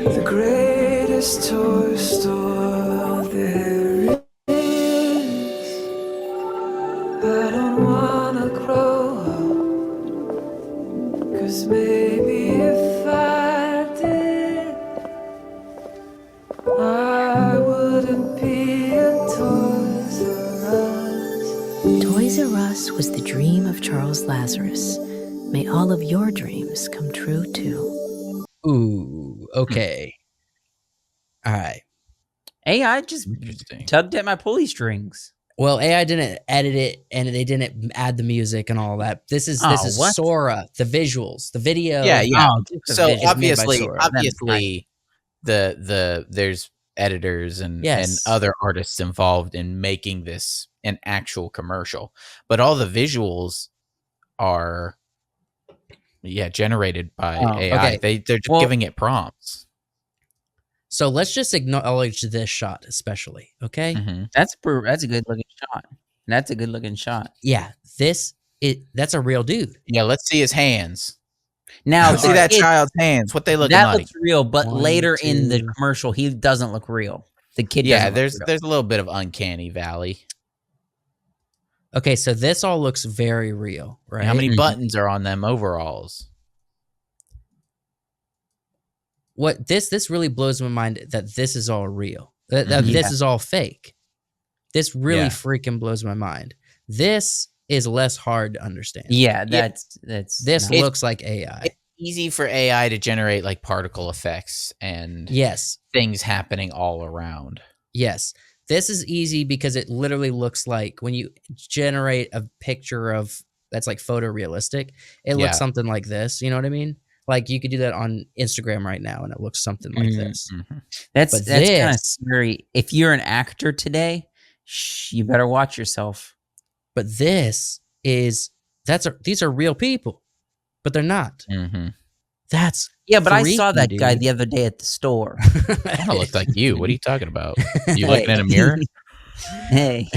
The greatest toy store there is. I don't wanna grow up, 'cause maybe if I did, I wouldn't be a Toys R Us. Toys R Us was the dream of Charles Lazarus. May all of your dreams come true too. Ooh, okay. All right. AI just tugged at my pulley strings. Well, AI didn't edit it, and they didn't add the music and all that. This is what? SORA, the visuals, the video. Yeah. Oh, just the So visual. obviously, there's editors and other artists involved in making this an actual commercial, but all the visuals are generated by AI. Okay. They're just giving it prompts. So let's just acknowledge this shot, especially. Okay. Mm-hmm. That's a good looking shot. That's a good looking shot. Yeah, that's a real dude. Yeah, let's see his hands. Now See that child's hands. What they look that like? looks real, but 1, later in the 2. commercial, he doesn't look real. The kid. Yeah, doesn't look there's a little bit of uncanny valley. Okay, so this all looks very real, right? How many buttons are on them overalls? What this really blows my mind that this is all real. That this is all fake. This really freaking blows my mind. This is less hard to understand. Yeah, that's this looks like AI. It's easy for AI to generate like particle effects and things happening all around. Yes. This is easy because it literally looks like when you generate a picture of that's like photorealistic, it looks something like this. You know what I mean? Like you could do that on Instagram right now and it looks something like this. Mm-hmm. That's kind of scary. If you're an actor today, you better watch yourself. But these are real people, but they're not. Mm-hmm. That's but I saw that guy the other day at the store. Kind of looked like you. What are you talking about? You looking in a mirror? Hey.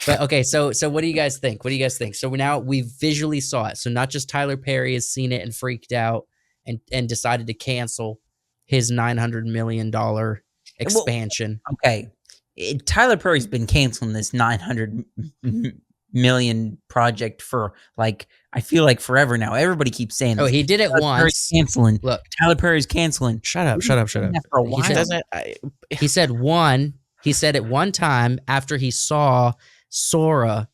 But okay, so what do you guys think? What do you guys think? So now we visually saw it. So not just Tyler Perry has seen it and freaked out and decided to cancel his $900 million expansion. Well, okay. Tyler Perry's been canceling this $900 million project for I feel like forever now. Everybody keeps saying this. Oh, he did it Tyler once. Perry's canceling. Look, Tyler Perry's canceling. Shut up. For a while. He said it one time after he saw SORA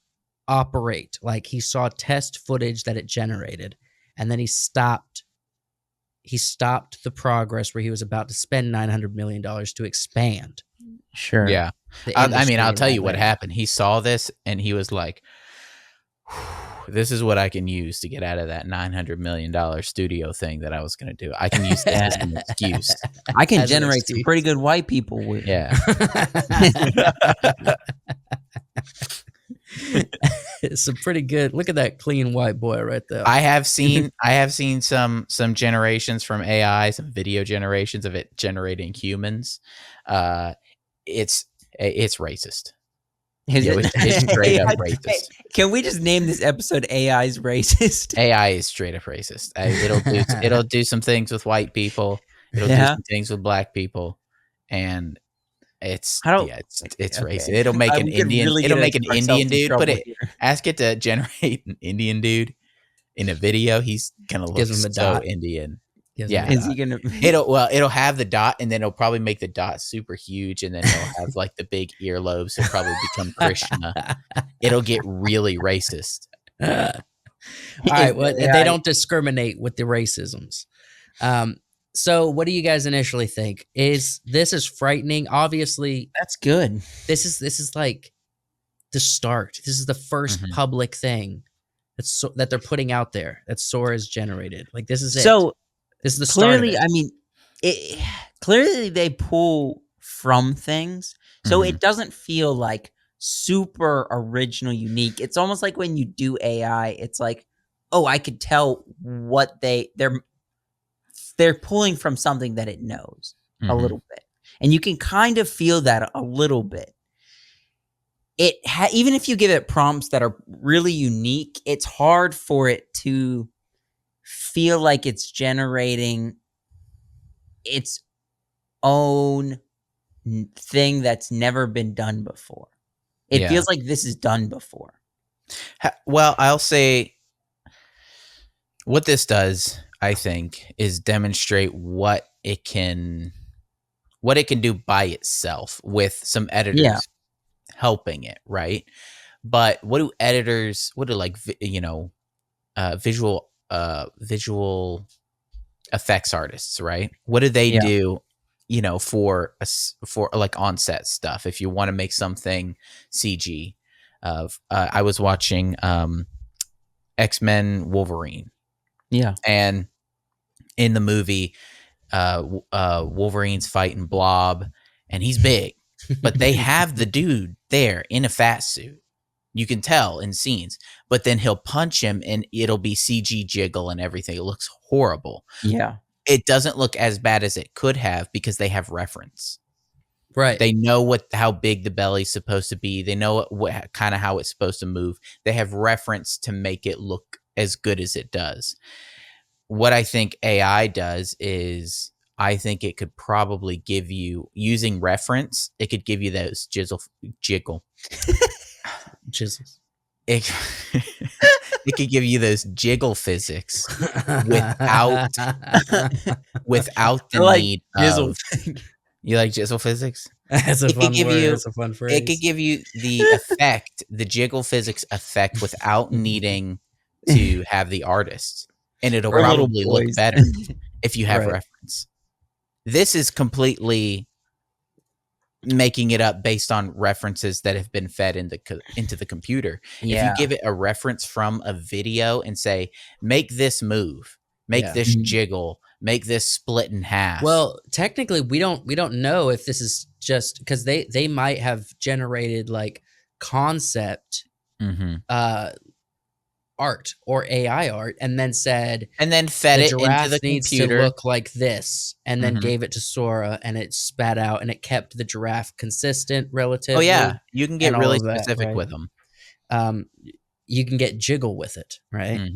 operate. Like he saw test footage that it generated, and then he stopped the progress where he was about to spend $900 million to expand. Sure. Yeah. I'll tell you what happened. He saw this and he was like, this is what I can use to get out of that $900 million studio thing that I was going to do. I can use that as an excuse. I can generate some pretty good white people with. Yeah. It's a pretty good. Look at that clean white boy right there. I have seen some generations from AI, some video generations of it generating humans. It's racist. It's straight up racist. Can we just name this episode AI's racist? AI is straight up racist. It'll do some things with white people. It'll do some things with black people, and it's racist. It'll make an Indian. It'll make an Indian dude. Ask it to generate an Indian dude in a video. He's gonna look so Indian. Yeah, is he gonna? It'll have the dot, and then it'll probably make the dot super huge, and then it'll have like the big earlobes. It'll probably become Krishna. It'll get really racist. All right, well, they don't discriminate with the racisms. So, what do you guys initially think? This is frightening? Obviously, that's good. This is like the start. This is the first public thing that they're putting out there that SORA has generated. Like this is it. So This is the start of Clearly, it. I mean, clearly they pull from things, so it doesn't feel like super original, unique. It's almost like when you do AI, it's like, oh, I could tell what they're pulling from something that it knows a little bit, and you can kind of feel that a little bit. Even if you give it prompts that are really unique, it's hard for it to feel like it's generating its own thing that's never been done before. It feels like this is done before. Well, I'll say what this does, I think, is demonstrate what it can do by itself with some editors helping it, right? But what do like visual effects artists, right? What do they do, for like on-set stuff? If you want to make something CG, I was watching X-Men Wolverine. Yeah. And in the movie, Wolverine's fighting Blob, and he's big, but they have the dude there in a fat suit. You can tell in scenes, but then he'll punch him and it'll be CG jiggle and everything. It looks horrible. Yeah. It doesn't look as bad as it could have because they have reference. Right. They know how big the belly's supposed to be. They know what kind of how it's supposed to move. They have reference to make it look as good as it does. What I think AI does is I think it could probably give you, using reference, it could give you those jiggle. Jizzles. It could give you those jiggle physics without the need of. You like jizzle physics? That's a fun word. It's a fun phrase. It could give you the effect, the jiggle physics effect, without needing to have the artist, and it'll probably look better if you have reference. This is completely making it up based on references that have been fed into the computer. If you give it a reference from a video and say, make this move, make this jiggle, make this split in half. Well, technically we don't know if this is just because they might have generated like concept art or AI art and then said, and then fed it into the needs computer to look like this, and then gave it to Sora and it spat out and it kept the giraffe consistent relatively. Oh yeah, you can get really specific with them. You can get jiggle with it, right?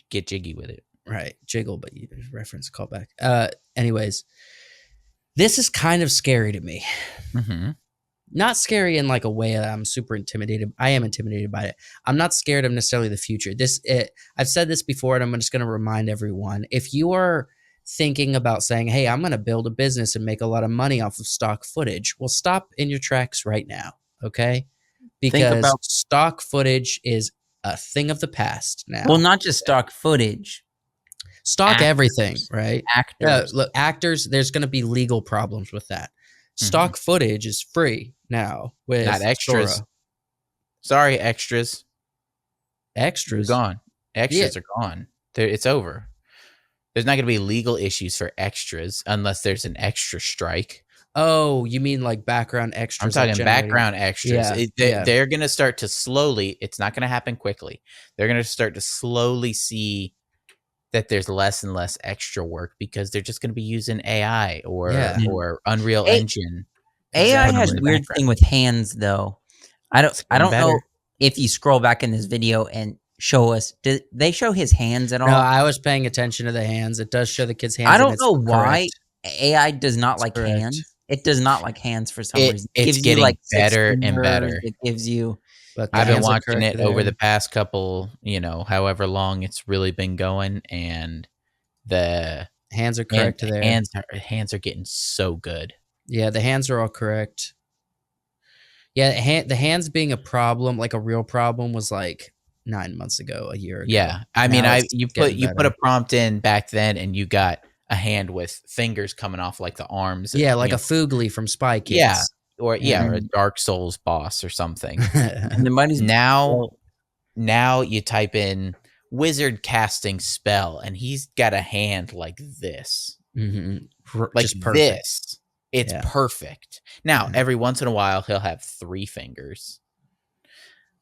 Get jiggy with it, right? Jiggle, but you reference callback. Anyways, this is kind of scary to me. Not scary in like a way that I'm super intimidated. I am intimidated by it. I'm not scared of necessarily the future. I've said this before, and I'm just going to remind everyone. If you are thinking about saying, hey, I'm going to build a business and make a lot of money off of stock footage, well, stop in your tracks right now, okay? Because stock footage is a thing of the past now. Well, not just stock footage. Stock everything, right? Actors. Look, actors, there's going to be legal problems with that. Stock footage is free now with not extras. Sora. Sorry, extras. Extras are gone. Extras are gone. It's over. There's not going to be legal issues for extras unless there's an extra strike. Oh, you mean like background extras? I'm talking background extras. Yeah. They're going to start to slowly. It's not going to happen quickly. They're going to start to slowly see that there's less and less extra work because they're just going to be using AI or Unreal Engine. AI has weird thing with hands though. I don't know if you scroll back in this video and show us. Did they show his hands at all? No, I was paying attention to the hands. It does show the kid's hands. I don't know why AI does not like hands. It does not like hands for some reason. It gives getting you like better and better. It gives you. But I've been watching it over the past couple, however long it's really been going, and the hands are correct there. Hands are getting so good. Yeah, the hands are all correct. Yeah, the hands being a problem, like a real problem, was like 9 months ago, a year ago. Yeah, I mean, you put a prompt in back then, and you got a hand with fingers coming off like the arms. Yeah, like a Foogly from Spy Kids. Yeah. Or a Dark Souls boss or something. And the money's now you type in wizard casting spell, and he's got a hand like this. Like Just perfect. this. It's perfect. Now, every once in a while, he'll have 3 fingers.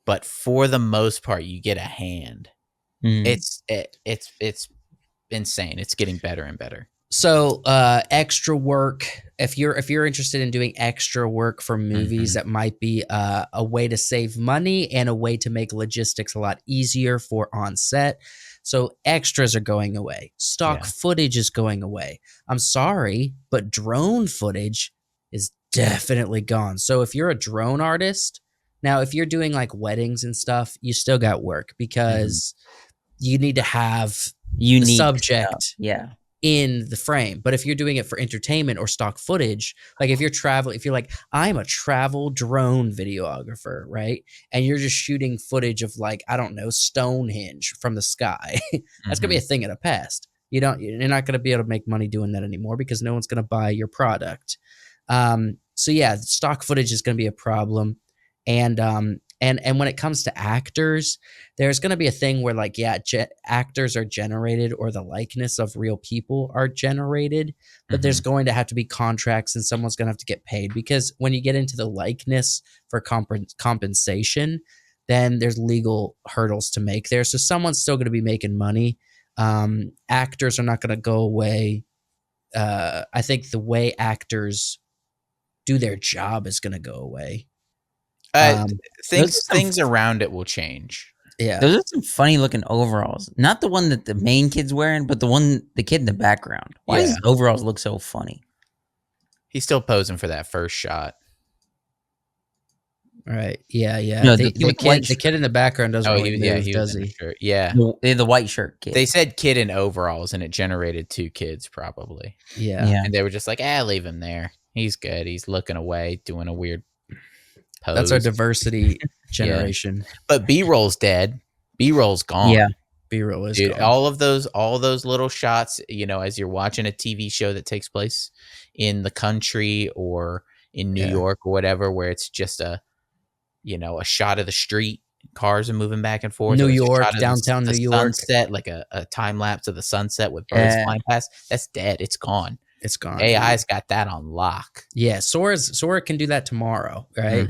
But for the most part, you get a hand. It's insane. It's getting better and better. So extra work, if you're interested in doing extra work for movies, that might be a way to save money and a way to make logistics a lot easier for on set. So extras are going away. Stock footage is going away. I'm sorry, but drone footage is definitely gone. So if you're a drone artist, now if you're doing like weddings and stuff, you still got work because you need to have the subject in the frame. But if you're doing it for entertainment or stock footage, like if you're traveling, if you're like, I'm a travel drone videographer, right? And you're just shooting footage of like, I don't know, Stonehenge from the sky. That's gonna be a thing of the past. You're not gonna be able to make money doing that anymore because no one's gonna buy your product. So yeah, stock footage is gonna be a problem. And when it comes to actors, there's going to be a thing where like, actors are generated or the likeness of real people are generated, but there's going to have to be contracts and someone's going to have to get paid because when you get into the likeness for compensation, then there's legal hurdles to make there. So someone's still going to be making money. Actors are not going to go away. I think the way actors do their job is going to go away. Things around it will change. Yeah, those are some funny looking overalls. Not the one that the main kid's wearing, but the kid in the background. Why does his overalls look so funny? He's still posing for that first shot. Right. Yeah. No, the kid in the background doesn't really move, does he? Yeah. The white shirt kid. They said kid in overalls, and it generated 2 kids probably. Yeah. And they were just like, leave him there. He's good. He's looking away, doing a weird pose. That's our diversity generation. But B-roll's dead. B-roll's gone. Yeah. B-roll is Dude, gone. all of those little shots, as you're watching a TV show that takes place in the country or in New York or whatever, where it's just a shot of the street, cars are moving back and forth. New York, downtown New York. Sunset, like a time lapse of the sunset with birds flying past. That's dead. It's gone. It's gone. AI's got that on lock. Yeah, Sora can do that tomorrow, right?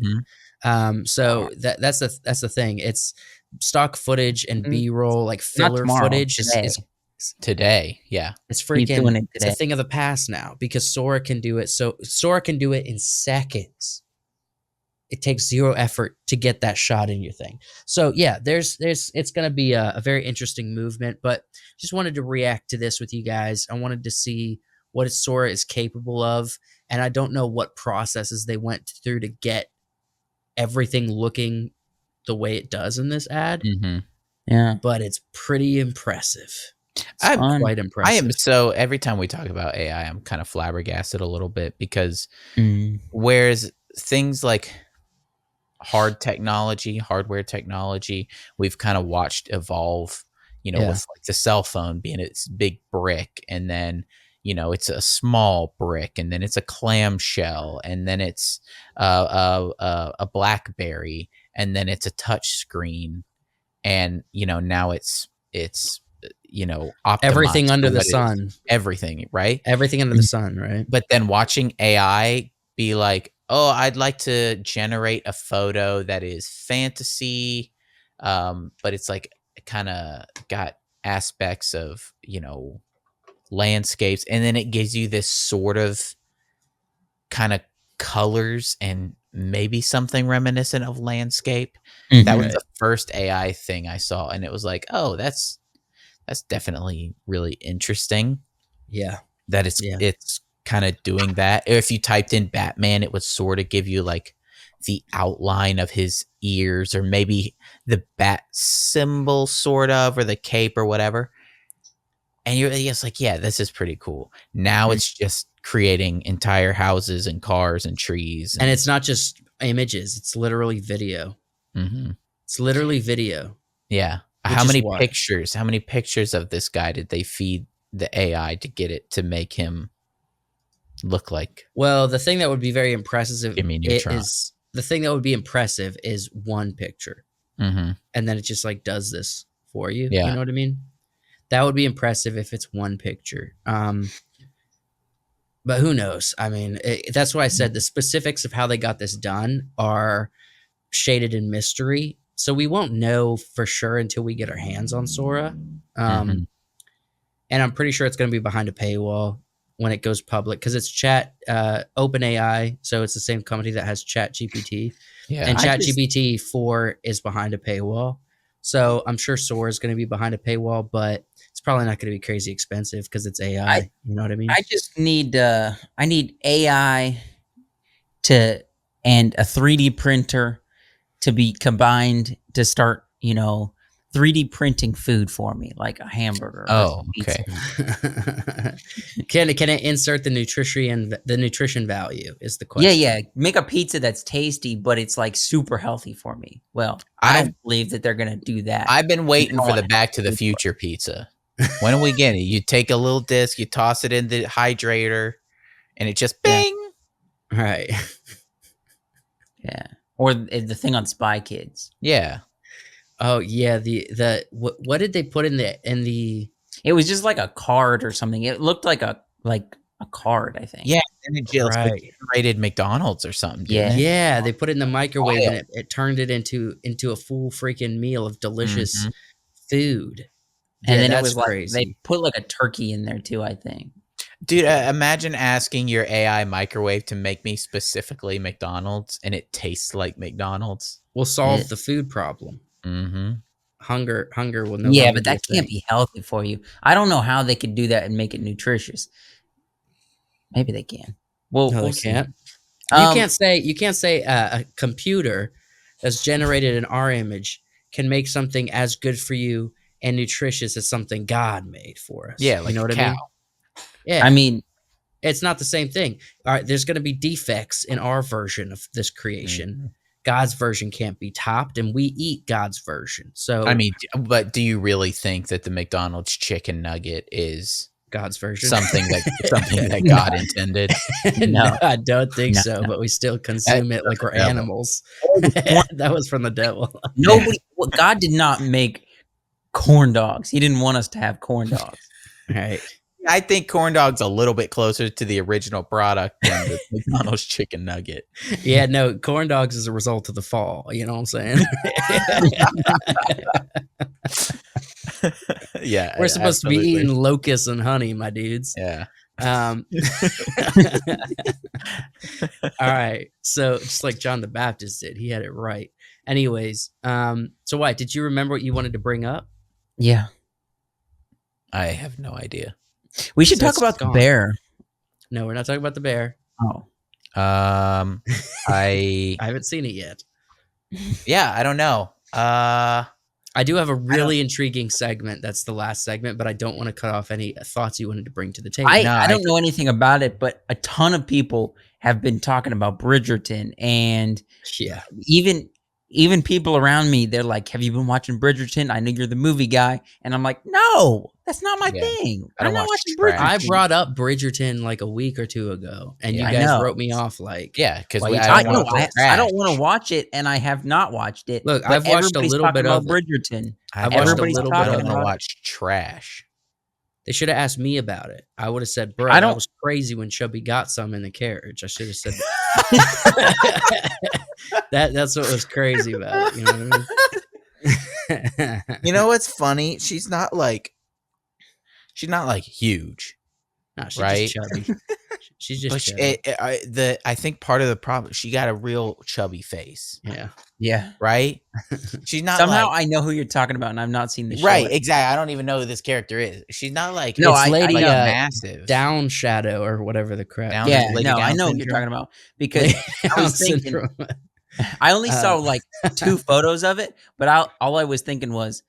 So that's the thing. It's stock footage and B-roll, like filler footage is today. Yeah, it's freaking. It's a thing of the past now because Sora can do it. So Sora can do it in seconds. It takes 0 effort to get that shot in your thing. So yeah, it's going to be a very interesting movement. But just wanted to react to this with you guys. I wanted to see what Sora is capable of, and I don't know what processes they went through to get everything looking the way it does in this ad. Yeah, but it's pretty impressive. I'm quite impressive. I am so every time we talk about AI, I'm kind of flabbergasted a little bit because whereas things like hardware technology, we've kind of watched evolve. With like the cell phone being its big brick, and then it's a small brick, and then it's a clamshell, and then it's a BlackBerry, and then it's a touch screen, and now it's everything under the sun. Everything, right? Everything under the sun, right? But then watching AI be like, oh, I'd like to generate a photo that is fantasy, but it's like kind of got aspects of landscapes, and then it gives you this sort of kind of colors and maybe something reminiscent of landscape. That was the first AI thing I saw, and it was like, oh, that's definitely really interesting. Yeah, that it's kind of doing that. If you typed in Batman, it would sort of give you like the outline of his ears, or maybe the bat symbol, sort of, or the cape or whatever. And you're just like, yeah, this is pretty cool. Now it's just creating entire houses and cars and trees. And it's not just images. It's literally video. It's literally video. Yeah. How many pictures of this guy did they feed the AI to get it to make him look like? Well, the thing that would be very impressive is one picture. And then it just like does this for you. Yeah. You know what I mean? That would be impressive if it's one picture. But who knows? I mean, that's why I said the specifics of how they got this done are shaded in mystery. So we won't know for sure until we get our hands on Sora. And I'm pretty sure it's going to be behind a paywall when it goes public because it's OpenAI. So it's the same company that has ChatGPT. Yeah. And ChatGPT 4 is behind a paywall. So I'm sure Sora is going to be behind a paywall, but it's probably not going to be crazy expensive because it's AI. You know what I mean? I just need I need AI and a 3D printer to be combined to start, 3D printing food for me, like a hamburger. Oh, okay. Can it insert the nutrition value is the question. Yeah. Make a pizza that's tasty, but it's like super healthy for me. Well, I don't believe that they're going to do that. I've been waiting for the Back to the Future pizza. When are we getting it? You take a little disc, you toss it in the hydrator, and it just bing. Yeah. Right. Yeah. Or the thing on Spy Kids. Yeah. Oh yeah, what did they put in the? It was just like a card or something. It looked like a card, I think. Yeah, and it just generated McDonald's or something. Yeah. They put it in the microwave and it turned it into a full freaking meal of delicious food. And then it was crazy. Like they put like a turkey in there too, I think. Dude, imagine asking your AI microwave to make me specifically McDonald's, and it tastes like McDonald's. We'll solve the food problem. Mm-hmm. Hunger will no. Yeah, but that can't be healthy for you. I don't know how they could do that and make it nutritious. Maybe they can. Well, no, they can't. You can't say a computer that's generated an R image can make something as good for you and nutritious as something God made for us. Yeah, like you know what cow. I mean? Yeah, I mean, it's not the same thing. All right, there's going to be defects in our version of this creation. God's version can't be topped, and we eat God's version. So, I mean, but do you really think that the McDonald's chicken nugget is God's version? Something that God intended? No, I don't think so. But we still consume it like we're animals. That was from the devil. God did not make corn dogs. He didn't want us to have corn dogs. Right. I think corn dog's a little bit closer to the original product than the McDonald's chicken nugget. Yeah, no, corn dogs is a result of the fall. You know what I'm saying? Yeah, we're supposed to be eating locusts and honey, my dudes. Yeah. All right. So just like John the Baptist did, he had it right. Anyways, so White, did you remember what you wanted to bring up? Yeah. I have no idea. We should talk about the bear. No, we're not talking about the bear. Oh. I haven't seen it yet. Yeah, I don't know. I do have a really intriguing segment. That's the last segment, but I don't want to cut off any thoughts you wanted to bring to the table. I don't know anything about it, but a ton of people have been talking about Bridgerton, and yeah, even people around me, they're like, have you been watching Bridgerton? I know you're the movie guy. And I'm like, no, that's not my thing. I'm not watching Bridgerton. I brought up Bridgerton like a week or two ago, and you guys wrote me off like... Yeah, because I don't want to watch it, and I have not watched it. Look, I've watched a little bit of Bridgerton. I've watched a little bit of it. I watched trash. They should have asked me about it. I would have said, bro, that was crazy when Chubby got some in the carriage. I should have said that. That's what was crazy about it. You know what I mean? You know what's funny? She's not like huge. No, she's just chubby. She's just chubby. I think part of the problem, she got a real chubby face. Yeah. Right? She's not somehow I know who you're talking about, and I've not seen the show. Right, exactly. I don't even know who this character is. She's not like Lady massive. Down Shadow or whatever the crap. I know what you're talking about because I was thinking I only saw like 2 photos of it, but all I was thinking was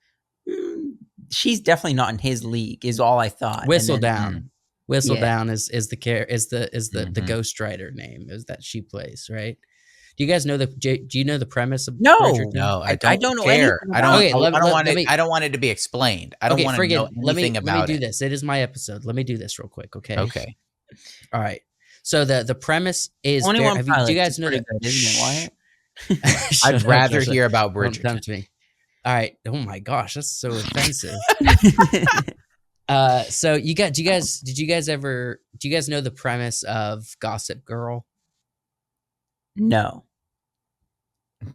she's definitely not in his league is all I thought. Whistledown is the ghostwriter name is that she plays, right? Do you guys know do you know the premise of Bridgerton? No, I don't know care. I don't want it to be explained. I don't want to know anything about it. Let me do this. It is my episode. Let me do this real quick, okay? Okay. All right. So the premise is do you guys know that? Isn't it, Wyatt? I'd rather hear about Bridgerton. To me. All right. Oh my gosh, that's so offensive. So do you guys know the premise of Gossip Girl? No.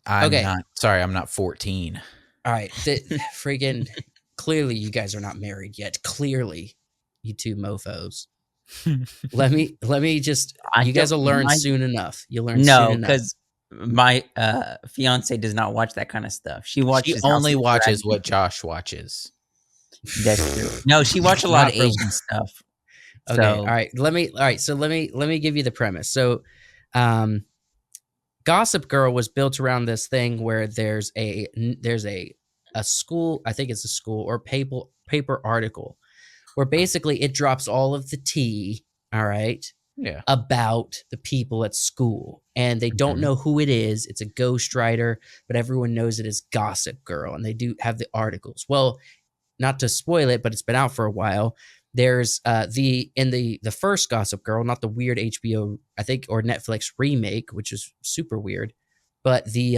I'm not 14. All right. Friggin' clearly you guys are not married yet. Clearly, you two mofos. Let me just you guys will learn soon enough. You'll learn soon enough. Because my fiance does not watch that kind of stuff. She only watches what Josh watches. That's true. No, she watched a lot of Asian stuff. Okay. All right. Let me give you the premise. So, Gossip Girl was built around this thing where there's a school, I think it's a school or paper article where basically it drops all of the tea, all right, about the people at school, and they don't know who it is. It's a ghostwriter, but everyone knows it as Gossip Girl, and they do have the articles. Well, not to spoil it, but it's been out for a while. There's the first Gossip Girl, not the weird HBO, I think, or Netflix remake, which is super weird, but the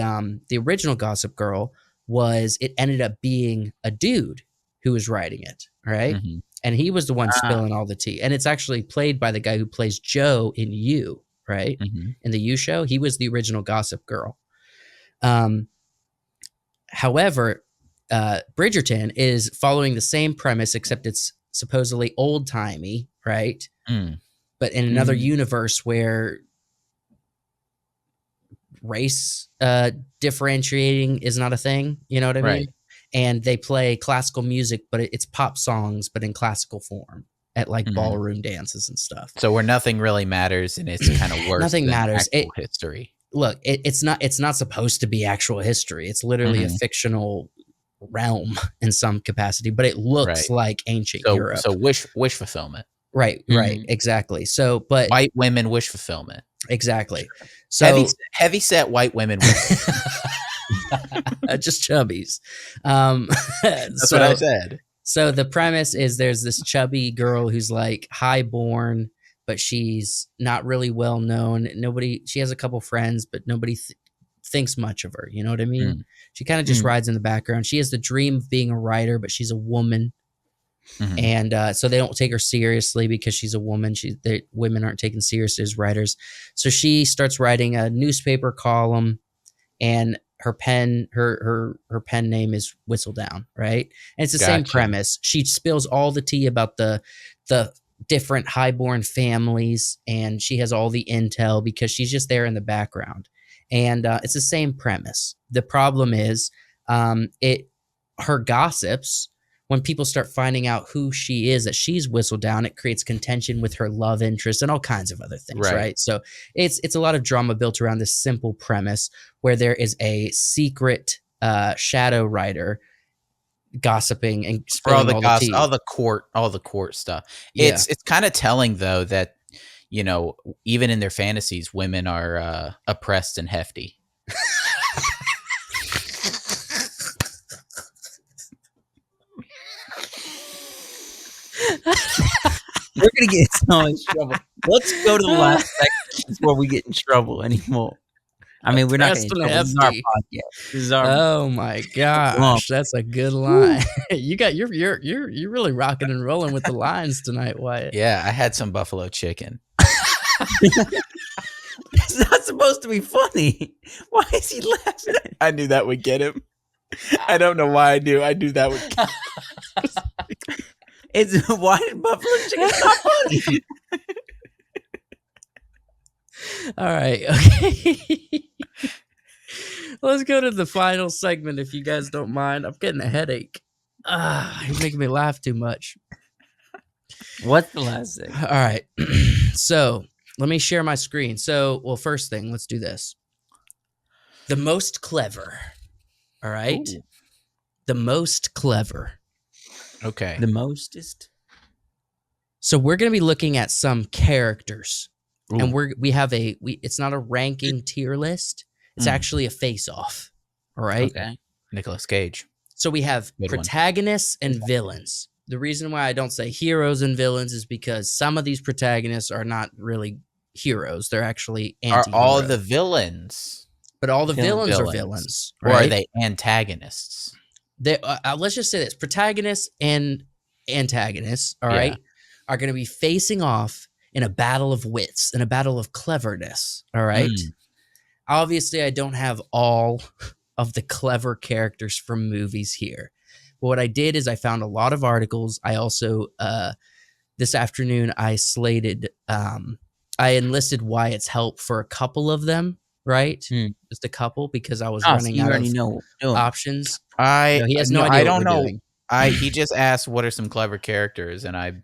original Gossip Girl it ended up being a dude who was writing it, right? And he was the one spilling all the tea. And it's actually played by the guy who plays Joe in You, right? In the You show, he was the original Gossip Girl. However, Bridgerton is following the same premise, except it's supposedly old-timey, right? But in another universe where race differentiating is not a thing, you know what I mean? And they play classical music, but it's pop songs, but in classical form at like ballroom dances and stuff. So where nothing really matters, and it's kind of worse. Nothing matters. History. Look, it's not supposed to be actual history. It's literally a fictional realm in some capacity, but it looks like ancient Europe. So wish fulfillment. Right, exactly. So, but white women wish fulfillment. Exactly. So heavy set white women. Just chubbies. That's what I said. So the premise is there's this chubby girl who's like highborn, but she's not really well known. She has a couple friends, but nobody thinks much of her. You know what I mean? She kind of just rides in the background. She has the dream of being a writer, but she's a woman. And so they don't take her seriously because she's a woman. Women aren't taken seriously as writers. So she starts writing a newspaper column, and her pen name is Whistledown, right? And it's the same premise. She spills all the tea about the different highborn families, and she has all the intel because she's just there in the background. And it's the same premise. The problem is her gossips. When people start finding out who she is, that she's Whistledown, it creates contention with her love interest and all kinds of other things, right? So it's a lot of drama built around this simple premise where there is a secret shadow writer gossiping and spilling all the tea. all the court stuff. It's kind of telling though that, you know, even in their fantasies, women are oppressed and hefty. We're gonna get so much trouble. Let's go to the last section before we get in trouble anymore. I mean, we're not going to get in trouble. This is our podcast. This is our. Oh my gosh, that's a good line. You're really rocking and rolling with the lines tonight, Wyatt. Yeah, I had some buffalo chicken. It's not supposed to be funny. Why is he laughing? I knew that would get him. I don't know why I do. I knew that would get him. Why did buffalo chicken not funny? All right, okay. Let's go to the final segment if you guys don't mind. I'm getting a headache. You're making me laugh too much. What's the last thing? All right. So let me share my screen. First thing, let's do this. The most clever. All right. Ooh. The most clever. Okay. The mostest. So we're going to be looking at some characters. Ooh. And it's not a ranking tier list. It's actually a face-off. All right. Okay. Nicolas Cage. So we have protagonists and villains. The reason why I don't say heroes and villains is because some of these protagonists are not really heroes. They're actually anti-heroes. Are all the villains? But all the villains are villains. Right? Or are they antagonists? let's just say this: protagonists and antagonists, all right, are going to be facing off in a battle of wits, in a battle of cleverness. All right. Obviously, I don't have all of the clever characters from movies here. But what I did is I found a lot of articles. I also this afternoon I I enlisted Wyatt's help for a couple of them. Right, just a couple because I was running out of options. He has no idea. I don't know. He just asked what are some clever characters, and I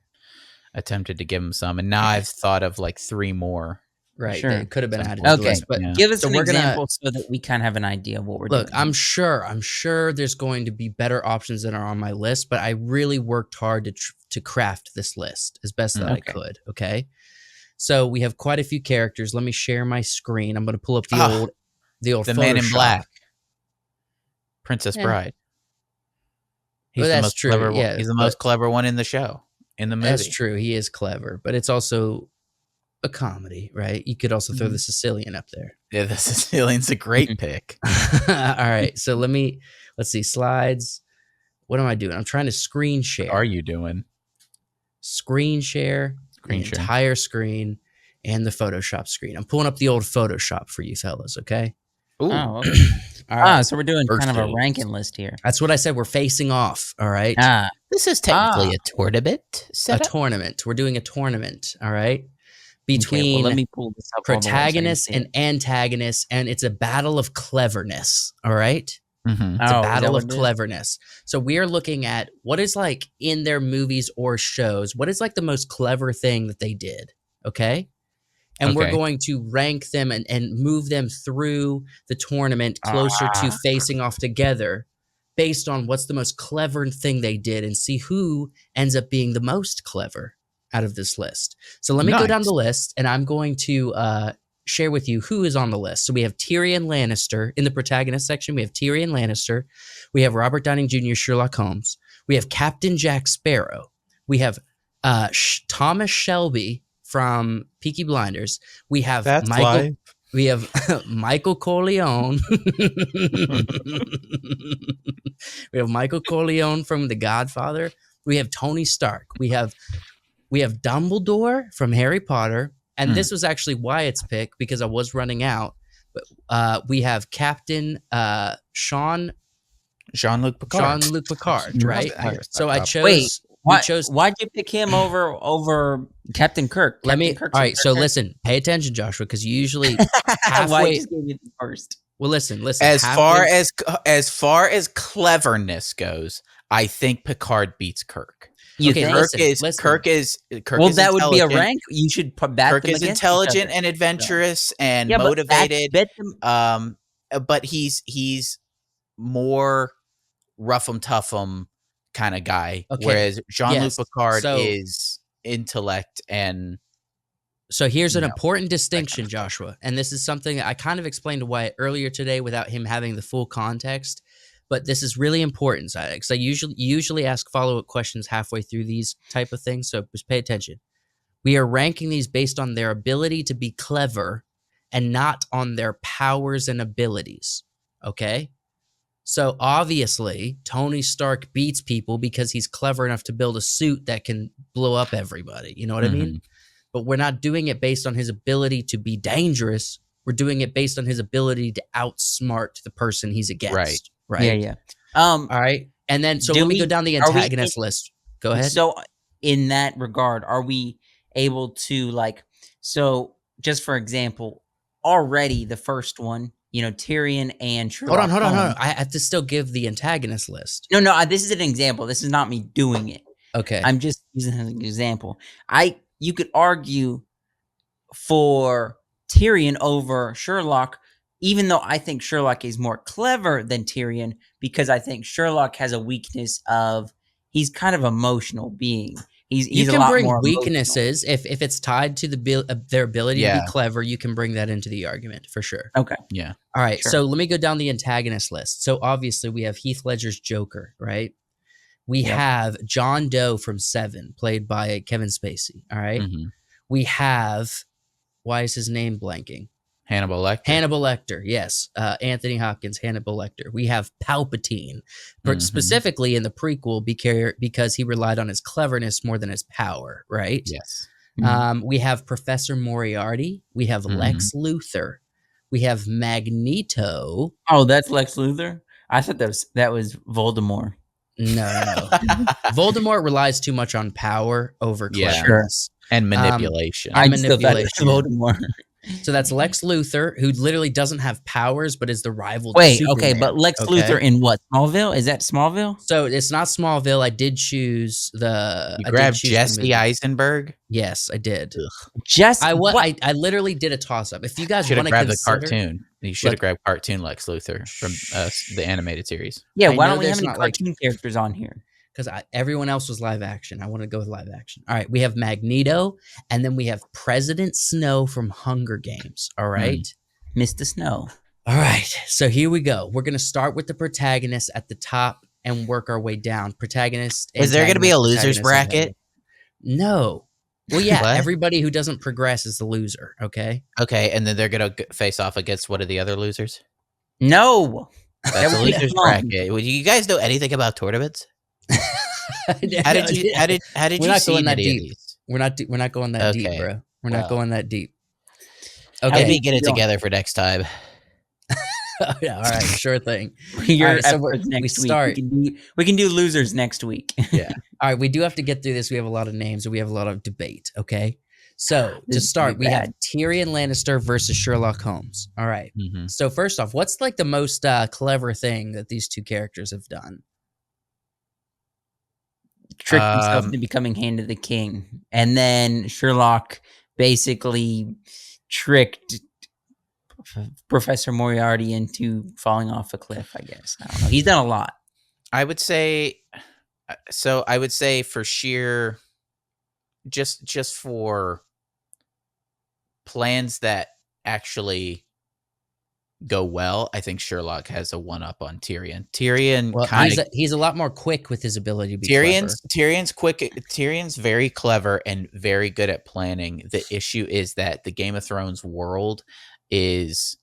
attempted to give him some, and now I've thought of like 3 more. Right, they could have been added. Okay, list, but give us an example so that we kind of have an idea of what we're doing. Look, I'm sure there's going to be better options than are on my list, but I really worked hard to craft this list as best that I could. Okay. So we have quite a few characters. Let me share my screen. I'm going to pull up the old Photoshop. Man in Black, Princess Bride. He's the most clever one. He's the most clever one in the show, in the movie. That's true. He is clever, but it's also a comedy, right? You could also throw the Sicilian up there. Yeah, the Sicilian's a great pick. All right. So let's see, slides. What am I doing? I'm trying to screen share. What are you doing? Screen share. Entire screen and the Photoshop screen. I'm pulling up the old Photoshop for you fellas, okay? Ooh. Oh, okay. All right. So we're doing kind of a ranking list here. That's what I said. We're facing off, all right? This is technically a tournament setup. A tournament. We're doing a tournament, all right? Between let me pull this up protagonists and antagonists, and it's a battle of cleverness, all right? It's a battle of cleverness. So we are looking at what is like in their movies or shows, what is like the most clever thing that they did, okay? And we're going to rank them and move them through the tournament closer to facing off together based on what's the most clever thing they did and see who ends up being the most clever out of this list. So let me go down the list, and I'm going to share with you who is on the list. So we have Tyrion Lannister in the protagonist section. We have Tyrion Lannister. We have Robert Downey Jr. Sherlock Holmes. We have Captain Jack Sparrow. We have Thomas Shelby from Peaky Blinders. We have We have Michael Corleone. We have Michael Corleone from The Godfather. We have Tony Stark. We have Dumbledore from Harry Potter. And this was actually Wyatt's pick because I was running out. But we have Captain Jean-Luc Picard, right? So I chose. Wait, why'd you pick him over Captain Kirk? All right. So listen, pay attention, Joshua, because you usually halfway. Why just gave me the first? Well, listen. As far as cleverness goes, I think Picard beats Kirk. Kirk is that would be a rank. You should put back. Kirk is intelligent and adventurous and motivated. But he's more rough 'em tough 'em kind of guy, whereas Jean-Luc Picard is intellect and. So here's an important distinction, Joshua, and this is something I kind of explained to Wyatt earlier today without him having the full context. But this is really important, because I usually ask follow-up questions halfway through these type of things, so just pay attention. We are ranking these based on their ability to be clever and not on their powers and abilities, okay? So obviously, Tony Stark beats people because he's clever enough to build a suit that can blow up everybody, you know what I mean? But we're not doing it based on his ability to be dangerous. We're doing it based on his ability to outsmart the person he's against. Right. Yeah. All right. And then, so let me go down the antagonist list. Go ahead. So in that regard, are we able to so just for example, already the first one, Tyrion and Sherlock Hold on. I have to still give the antagonist list. No, this is an example. This is not me doing it. Okay. I'm just using it as an example. You could argue for Tyrion over Sherlock, even though I think Sherlock is more clever than Tyrion, because I think Sherlock has a weakness of he's kind of emotional being. He's you can a lot bring more weaknesses if it's tied to their ability to be clever. You can bring that into the argument for sure. Okay. Yeah. All right. Sure. So let me go down the antagonist list. So obviously we have Heath Ledger's Joker, right? We have John Doe from Seven, played by Kevin Spacey. All right. We have, why is his name blanking? Hannibal Lecter. Hannibal Lecter, yes. Anthony Hopkins, Hannibal Lecter. We have Palpatine, specifically in the prequel because he relied on his cleverness more than his power, right? Yes. We have Professor Moriarty. We have Lex Luthor. We have Magneto. Oh, that's Lex Luthor? I thought that was Voldemort. No. Voldemort relies too much on power over cleverness. And manipulation. I still thought it was Voldemort. So that's Lex Luthor, who literally doesn't have powers, but is the rival to Wait, Superman. okay, but Lex Luthor in what? Smallville? Is that Smallville? So it's not Smallville. I did choose the... You grabbed Jesse Eisenberg? Yes, I did. Jesse? I literally did a toss-up. If you guys want to grab the cartoon. You should have grabbed cartoon Lex Luthor from the animated series. Yeah, why don't we have any cartoon characters on here? Because everyone else was live action. I want to go with live action. All right, we have Magneto, and then we have President Snow from Hunger Games. All right? Mr. Snow. All right, so here we go. We're going to start with the protagonist at the top and work our way down. Protagonist. Is there going to be a loser's bracket? No. Well, yeah, everybody who doesn't progress is the loser, okay? Okay, and then they're going to face off against one of the other losers? No. That's a loser's bracket. Would you guys know anything about tournaments? How did you see that deep? Of these? We're not going that deep, bro. We're not going that deep. Okay, let me get it together for next time. Yeah, all right, sure thing. We start. We can do losers next week. Yeah. All right, we do have to get through this. We have a lot of names and we have a lot of debate. Okay. So to start, we have Tyrion Lannister versus Sherlock Holmes. All right. So first off, what's like the most clever thing that these two characters have done? Tricked himself into becoming Hand of the King, and then Sherlock basically tricked Professor Moriarty into falling off a cliff. I guess I don't know. He's done a lot. I would say for sheer, just for plans that actually go well, I think Sherlock has a one-up on Tyrion. He's a lot more quick with his ability to be Tyrion's quick. Tyrion's very clever and very good at planning. The issue is that the Game of Thrones world is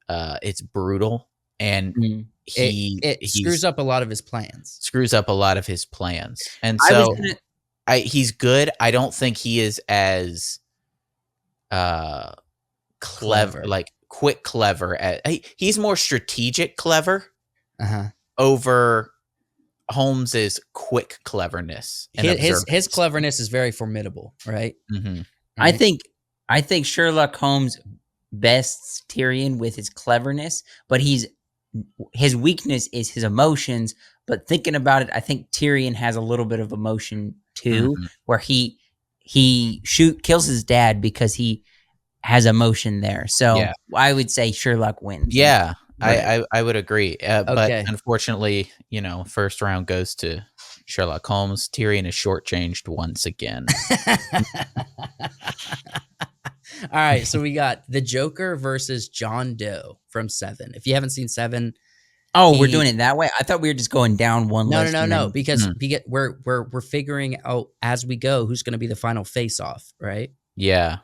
it's brutal, and it screws up a lot of his plans. And so he's good. I don't think he is as clever. Like clever he's more strategic clever over Holmes's quick cleverness. And his cleverness is very formidable, right? I think Sherlock Holmes bests Tyrion with his cleverness, but his weakness is his emotions. But thinking about it, I think Tyrion has a little bit of emotion too, where he kills his dad because he has emotion there. So I would say Sherlock wins. Yeah, right. I would agree. But unfortunately, first round goes to Sherlock Holmes. Tyrion is shortchanged once again. All right, so we got the Joker versus John Doe from Seven. If you haven't seen Seven, we're doing it that way. I thought we were just going down one. No, because we're figuring out as we go who's going to be the final face-off, right? Yeah.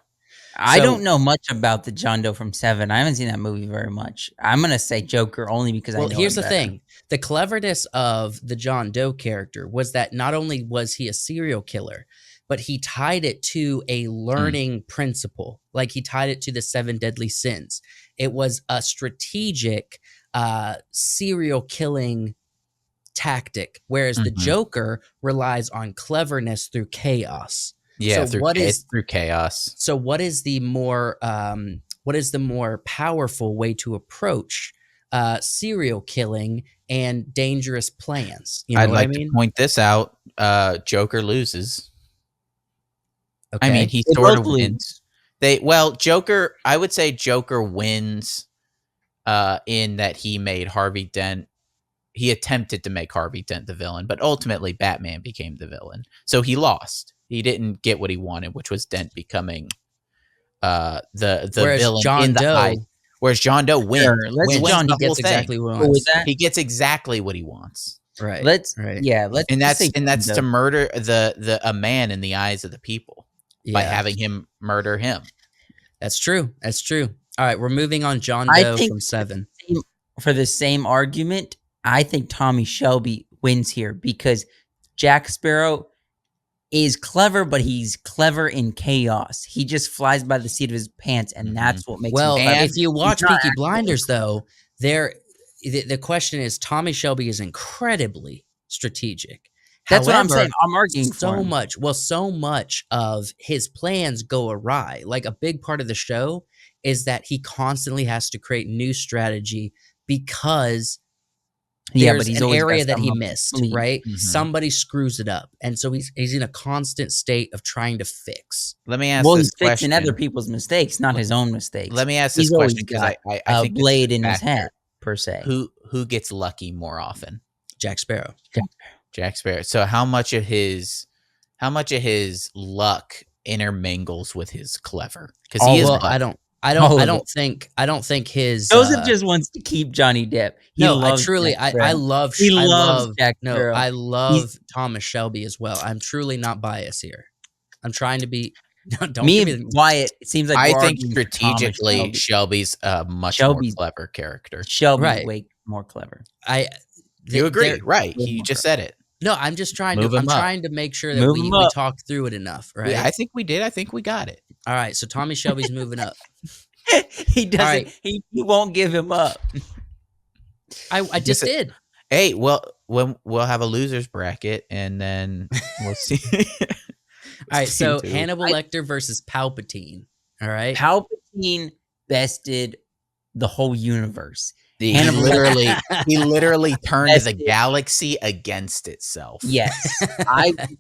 I don't know much about the John Doe from Seven. I haven't seen that movie very much. I'm going to say Joker only because I know here's the thing. The cleverness of the John Doe character was that not only was he a serial killer, but he tied it to a learning principle. Like he tied it to the 7 deadly sins. It was a strategic serial killing tactic, whereas the Joker relies on cleverness through chaos. Yeah, so through chaos. So what is the more powerful way to approach serial killing and dangerous plans? You know I'd what like I mean? to point this out. Joker loses. Okay. I mean, he sort of wins. Joker. I would say Joker wins in that he made Harvey Dent. He attempted to make Harvey Dent the villain, but ultimately Batman became the villain. So he lost. He didn't get what he wanted, which was Dent becoming the villain in the eye. Whereas John Doe wins. John gets exactly what he wants. He gets exactly what he wants. Right. And that's to murder a man in the eyes of the people by having him murder him. That's true. All All right, we're moving on. John I Doe think from 7. For the same argument, I think Tommy Shelby wins here because Jack Sparrow is clever, but he's clever in chaos. He just flies by the seat of his pants, and that's what makes him clever. If you watch He's not Peaky Blinders, though, the question is Tommy Shelby is incredibly strategic. That's what I'm However, saying. I'm arguing for him. So much of his plans go awry. Like a big part of the show is that he constantly has to create new strategy because there's he's an always area got that he something up missed, his sleeve. right? Mhm. Somebody screws it up. And so he's in a constant state of trying to fix. Let me ask Well, this he's fixing question. other people's mistakes, not his own mistakes. Let me ask this He's always question because got I a think this is blade a in his factor. hat, per se. Who gets lucky more often? Jack Sparrow. Jack Sparrow. So how much of his luck intermingles with his clever? Because he is. Well, clever. I don't think his Joseph just wants to keep Johnny Depp. He loves I love Jack Sparrow. I love Thomas Shelby as well. I'm truly not biased here. I'm trying to be don't Me give me and Wyatt, it seems like I we're think arguing for Thomas strategically Shelby. Shelby's a much Shelby's- more clever character. Shelby's Right. way more clever. You agree, there- right? You just said it. No, I'm just trying Move to I'm him up. trying to make sure that Move we him up. talk through it enough, right? Yeah, I think we did. I think we got it. All right, so Tommy Shelby's moving up. He doesn't. right. He won't give him up. I just Listen, did. Hey, well, when we'll have a losers bracket, and then we'll see. All right, so Too. Hannibal Lecter versus Palpatine. All right. Palpatine bested the whole universe. He Hannibal literally turned That's the it. galaxy against itself. Yes,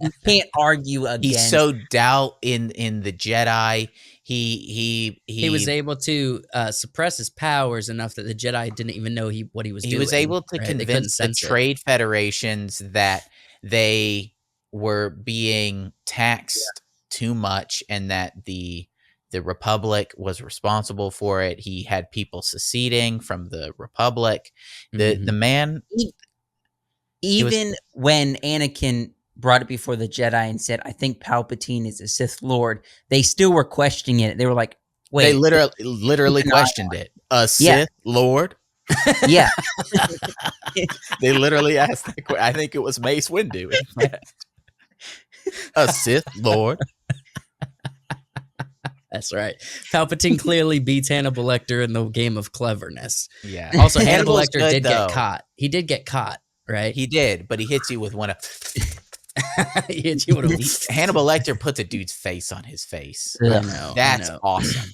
you can't argue against. He's so doubt in the Jedi. He was able to suppress his powers enough that the Jedi didn't even know what he was doing. He was able to right? They couldn't convince the sense it. trade federations that they were being taxed too much, and that the Republic was responsible for it. He had people seceding from the Republic. The man, Even when Anakin brought it before the Jedi and said, "I think Palpatine is a Sith Lord," they still were questioning it. They were like, "Wait, they literally questioned it. A Sith Lord? yeah." They literally asked that question. I think it was Mace Windu. in fact. A Sith Lord? That's right. Palpatine clearly beats Hannibal Lecter in the game of cleverness. Yeah. Also, Hannibal Hannibal's Lecter good, did though. get caught. He did get caught, right? He did, but he hits you with one of. He hit you with a Hannibal Lecter puts a dude's face on his face. I Ugh. know, That's I know. awesome.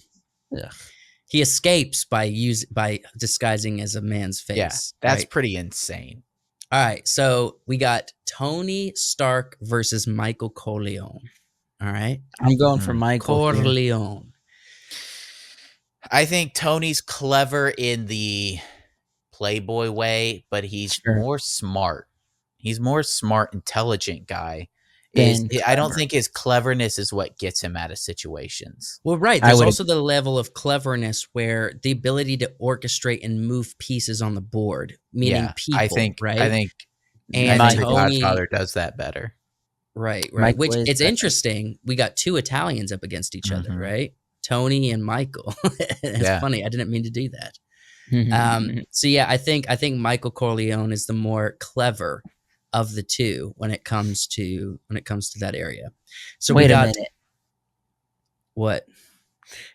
He escapes by disguising as a man's face. Yeah, that's right? pretty insane. All right. So we got Tony Stark versus Michael Corleone. All right. I'm going for Michael. here. Corleone. I think Tony's clever in the playboy way, but he's Sure. more smart. He's more smart, intelligent guy. Than I don't clever. think his cleverness is what gets him out of situations. Well, right. I There's would- also the level of cleverness where the ability to orchestrate and move pieces on the board, meaning Yeah, people. I think. right. I think. And I think Tony- Godfather does that better. Right. Michael Which is it's better. interesting. We got two Italians up against each other, Mhm. right? Tony and Michael. It's Yeah. funny. I didn't mean to do that. So yeah, I think Michael Corleone is the more clever of the two when it comes to that area. So Wait we a got minute. what?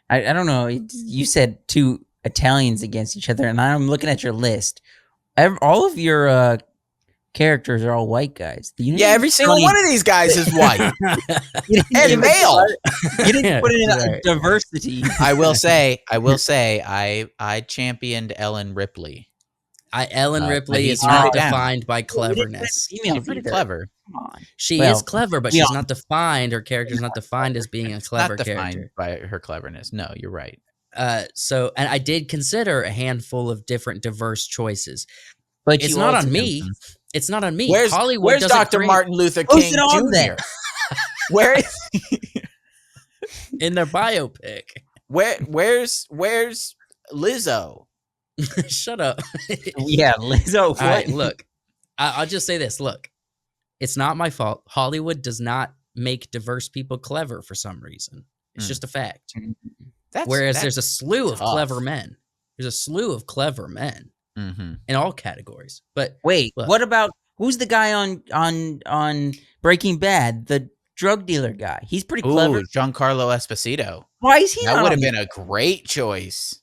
I don't know. You said two Italians against each other, and I'm looking at your list. All of your characters are all white guys. Yeah, every single one of these guys is white and male. You didn't put in Right. diversity. I will say, I championed Ellen Ripley. Ellen but Ripley he is turned not it down. defined by cleverness. Female She's pretty either. clever. Come on. She Well, is clever, but we she's all- not defined. Her character is not defined as being a clever Not defined character. by her cleverness. No, you're right. So, and I did consider a handful of different diverse choices. But It's you not also- on me. It's not on me. Where's Hollywood doesn't Dr. create Martin Luther Who's King it on Jr.? then? Where is in their biopic. where's Lizzo? Shut up. Yeah, Lizzo. All right, look, I'll just say this. Look, it's not my fault. Hollywood does not make diverse people clever for some reason. It's just a fact. Whereas there's a slew of tough. clever men. There's a slew of clever men in all categories. But wait, look, what about who's the guy on Breaking Bad? The drug dealer guy. He's pretty clever. Giancarlo Esposito. Why is he? That not would on have the- been a great choice.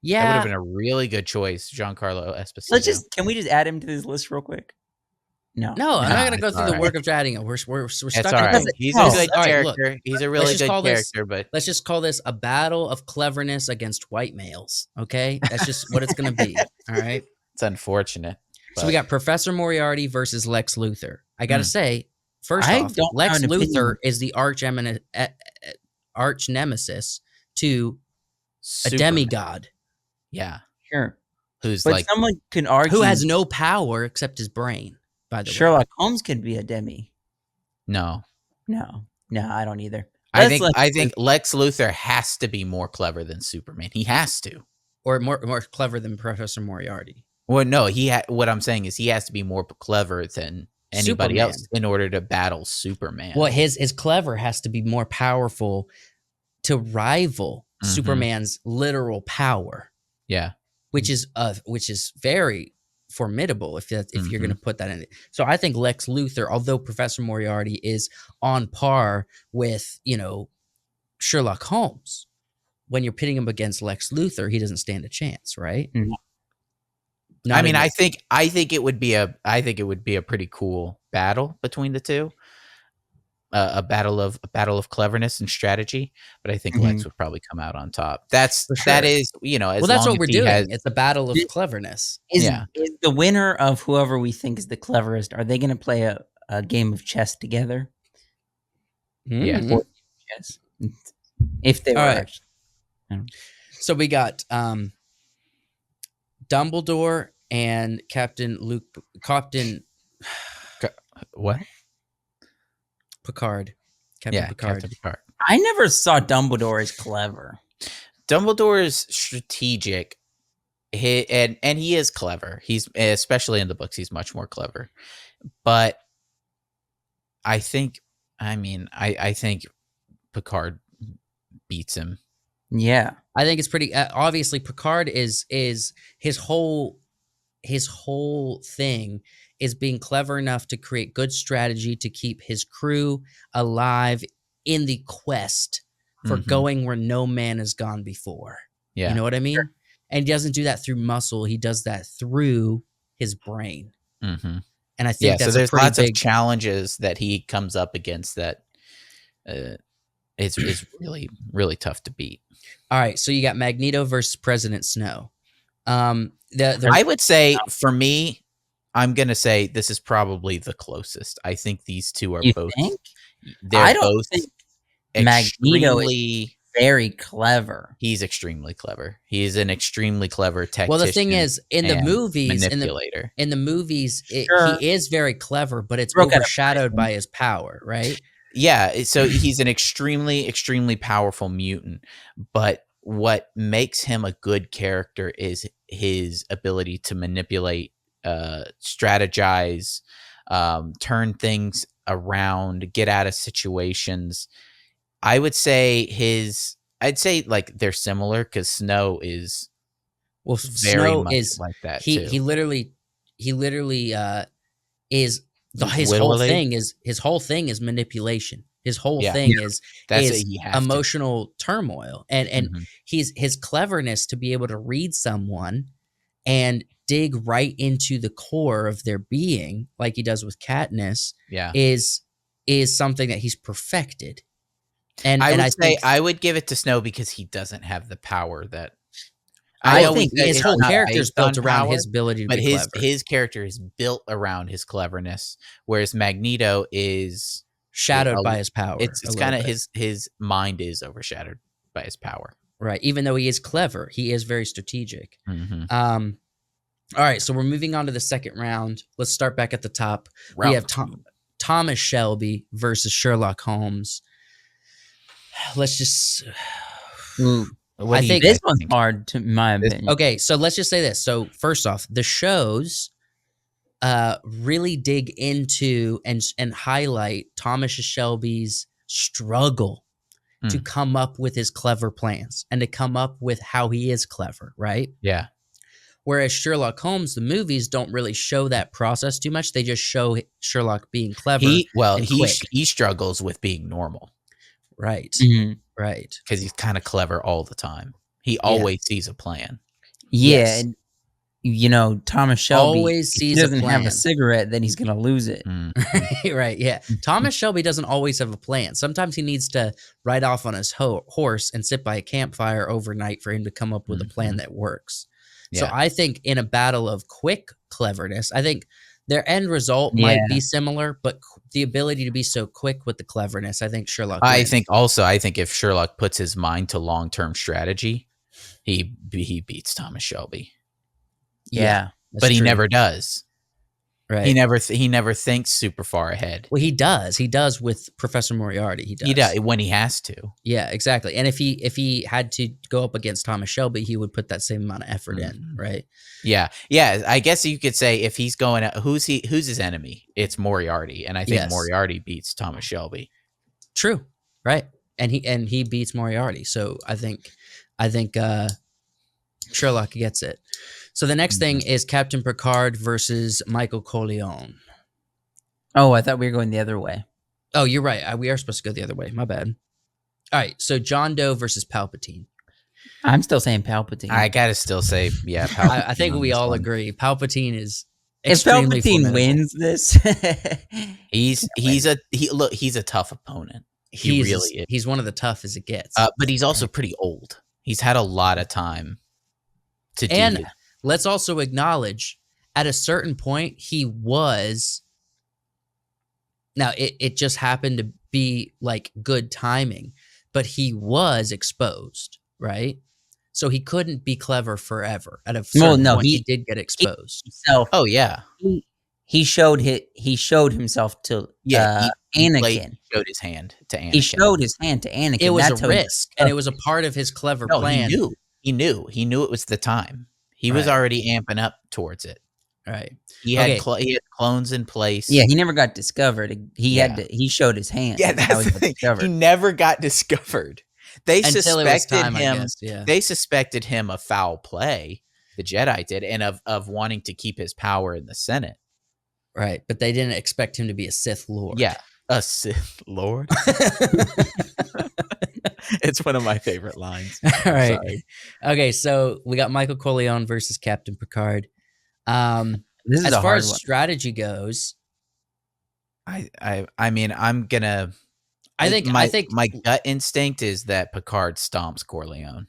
That would yeah, have been a really good choice, Giancarlo Esposito. Can we just add him to this list real quick? No, no, I'm not Nah, going to go it's through the alright. work of adding it. We're stuck That's in all a right. thing. He's Oh, a good all right, look, character. He's a let's really just good call this- character, but Let's just call this a battle of cleverness against white males. Okay, that's just what it's going to be. All right. it's unfortunate. So we got Professor Moriarty versus Lex Luthor. I got to say, first I off, don't Lex have an opinion. Luthor is the arch nemesis to a Superman. demigod Yeah. sure. Who's But like someone can argue who has no power except his brain. By the way, Sherlock Holmes could be a demi. no. No, I don't either. I Let's think Lex Luthor has to be more clever than Superman. He has to. or more clever than Professor Moriarty. Well, no, what I'm saying is he has to be more clever than anybody Superman. else in order to battle Superman. Well, his clever has to be more powerful to rival Superman's literal power, Yeah. which is very formidable if you're going to put that in it. So I think Lex Luthor, although Professor Moriarty is on par with, Sherlock Holmes, when you're pitting him against Lex Luthor, he doesn't stand a chance, right? Mhm. I mean, I think it would be a pretty cool battle between the two. A battle of cleverness and strategy, but I think Lex would probably come out on top. That is, as that's long what as we're he doing. has- It's a battle of cleverness. Is Yeah. the winner of whoever we think is the cleverest, are they going to play a game of chess together? Yeah. Mhm. Chess. If they were. All right. actually- So we got Dumbledore and Captain what? Picard. Captain Picard. Captain Picard. I never saw Dumbledore as clever. Dumbledore is strategic, and he is clever. He's, especially in the books, he's much more clever. But I think Picard beats him. Yeah. I think it's pretty obviously Picard is his whole thing is being clever enough to create good strategy to keep his crew alive in the quest for going where no man has gone before. Yeah. You know what I mean? And he doesn't do that through muscle. He does that through his brain. Mm-hmm. And I think that's so there's a pretty lots big of challenges that he comes up against that is really, really tough to beat. All right, so you got Magneto versus President Snow. I would say, for me, I'm gonna say this is probably the closest. I think these two are You both. think? They're I don't both think Magneto is extremely. very clever. He's extremely clever. He is an extremely clever tactician. Well, the thing is, in the and movies, manipulator. in the movies, Sure. he is very clever, but it's Broke out of overshadowed by his power, right? Yeah, so he's an extremely, extremely powerful mutant. But what makes him a good character is his ability to manipulate, strategize, turn things around, get out of situations. I'd say like they're similar because Snow is Well, very Snow much is like that he too. he literally is his Literally? whole thing is manipulation. His whole Yeah. thing That's is what he has to. emotional turmoil, and Mhm. his cleverness to be able to read someone and dig right into the core of their being, like he does with Katniss, Yeah. is something that he's perfected. And I and would I say think I would give it to Snow because he doesn't have the power that. I know we think say his it's whole not character is based built on around power, his ability to but be his clever, character is built around his cleverness, whereas Magneto is shadowed by his power. it's a little kind of bit. his mind is overshadowed by his power. Right. Even though he is clever, he is very strategic. Mm-hmm. All right, so we're moving on to the second round. Let's start back at the top. We have Thomas Shelby versus Sherlock Holmes. Let's just. I think This one's hard, to my opinion. Okay, so let's just say this. So first off, the shows really dig into and highlight Thomas Shelby's struggle to come up with his clever plans and to come up with how he is clever, right? Yeah. Whereas Sherlock Holmes, the movies don't really show that process too much. They just show Sherlock being clever and quick. He struggles with being normal. Right. Mhm. Right. Because he's kind of clever all the time. He always sees a plan. Yeah, Yes. and Thomas Shelby Always if sees he a doesn't have a plan. cigarette, then he's gonna lose it. Right. Yeah. Thomas Shelby doesn't always have a plan. Sometimes he needs to ride off on his horse and sit by a campfire overnight for him to come up with a plan that works. So I think in a battle of quick cleverness, I think their end result might be similar, but the ability to be so quick with the cleverness, I think Sherlock wins. I think if Sherlock puts his mind to long-term strategy, he beats Thomas Shelby. Yeah. But he never does. Right. He never thinks super far ahead. Well, he does. He does with Professor Moriarty. He does. He does when he has to. Yeah, exactly. And if he had to go up against Thomas Shelby, he would put that same amount of effort in, right? Yeah. Yeah. I guess you could say if he's going at who's his enemy? It's Moriarty. And I think Moriarty beats Thomas Shelby. True. Right. And he beats Moriarty. So I think Sherlock gets it. So the next thing is Captain Picard versus Michael Corleone. Oh, I thought we were going the other way. Oh, you're right. We are supposed to go the other way. My bad. All right. So John Doe versus Palpatine. I'm still saying Palpatine. I gotta still say, yeah. Palpatine I think we all agree. Palpatine is if extremely Palpatine formidable. wins this, he's a tough opponent. He really is. He's one of the tough as it gets. But he's also pretty old. He's had a lot of time to do it. Let's also acknowledge at a certain point he was. Now it just happened to be like good timing, but he was exposed, right? So he couldn't be clever forever. At a certain point, he did get exposed. Oh yeah, he showed himself to Anakin. He showed his hand to Anakin. He showed his hand to Anakin. It was a risk, and it was a part of his clever plan. He knew it was the time. He was already amping up towards it. Right. He had clones in place. Yeah, he never got discovered. He showed his hand. Yeah, that's the thing. He never got discovered. They suspected him. I guess, They suspected him of foul play. The Jedi did, and of wanting to keep his power in the Senate. Right, but they didn't expect him to be a Sith Lord. Yeah, a Sith Lord. It's one of my favorite lines. All right. Sorry. Okay, so we got Michael Corleone versus Captain Picard. As far as strategy goes, I mean, I'm gonna. I think my gut instinct is that Picard stomps Corleone.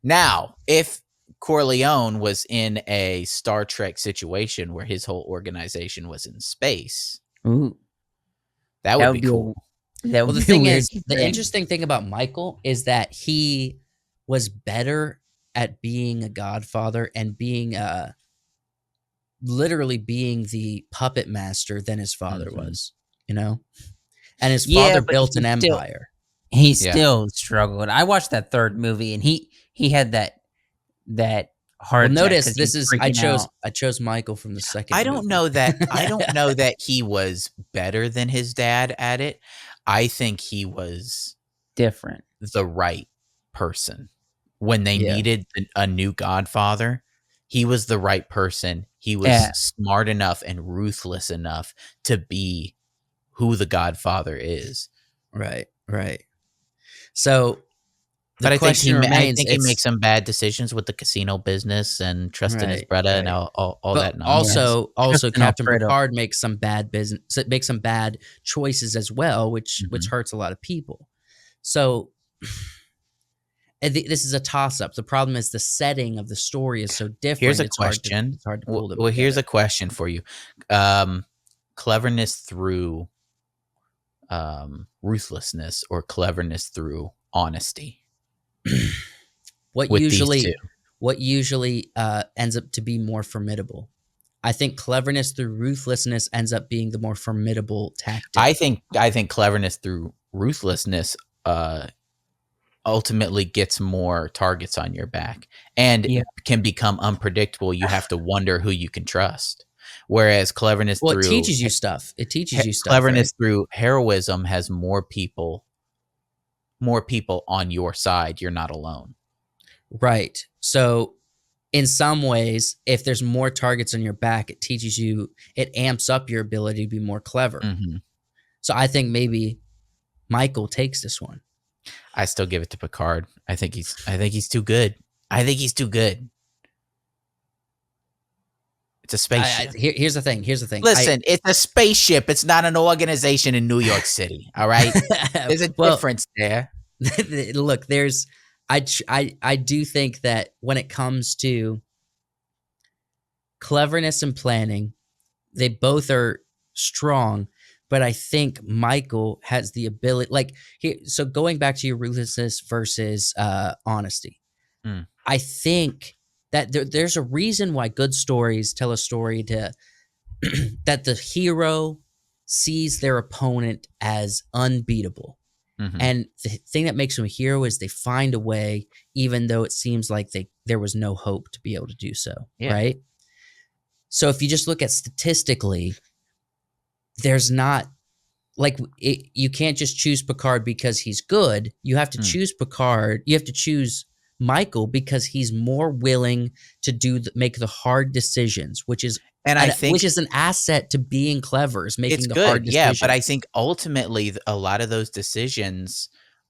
Now, if Corleone was in a Star Trek situation where his whole organization was in space, that would be cool. Well, the thing is, the interesting thing about Michael is that he was better at being a godfather and being literally being the puppet master than his father was, and his father built an empire. He still struggled. I watched that third movie, and he had that hard. Well, notice this is I chose Michael from the second. I don't know that he was better than his dad at it. I think he was different, the right person when they needed a new godfather. He was the right person. He was smart enough and ruthless enough to be who the godfather is. Right. So, but I think he makes some bad decisions with the casino business and trusting his brother and all that nonsense. Also, Captain Picard makes some bad choices as well, which hurts a lot of people. So, this is a toss-up. The problem is the setting of the story is so different. Here's a question. It's hard to pull them together. Here's a question for you. Cleverness through ruthlessness or cleverness through honesty? What usually ends up to be more formidable? I think cleverness through ruthlessness ends up being the more formidable tactic. I think cleverness through ruthlessness ultimately gets more targets on your back and can become unpredictable. You have to wonder who you can trust. Whereas cleverness it teaches you stuff. It teaches you stuff. Cleverness through heroism has more people more people on your side. You're not alone. Right. So in some ways, if there's more targets on your back, it amps up your ability to be more clever. Mm-hmm. So I think maybe Michael takes this one. I still give it to Picard. I think he's too good. I think he's too good. It's a spaceship. Here's the thing. Listen, it's a spaceship. It's not an organization in New York City. All right. There's a difference there. Look, I do think that when it comes to cleverness and planning, they both are strong, but I think Michael has the ability, so going back to your ruthlessness versus honesty, I think that there's a reason why good stories tell a story that the hero sees their opponent as unbeatable. Mm-hmm. And the thing that makes them a hero is they find a way, even though it seems like there was no hope to be able to do so, right? So if you just look at statistically, there's not, you can't just choose Picard because he's good. You have to choose Picard. You have to choose Michael because he's more willing to make the hard decisions, which is which is an asset to being clever, is making the hard decisions. Yeah, but I think ultimately a lot of those decisions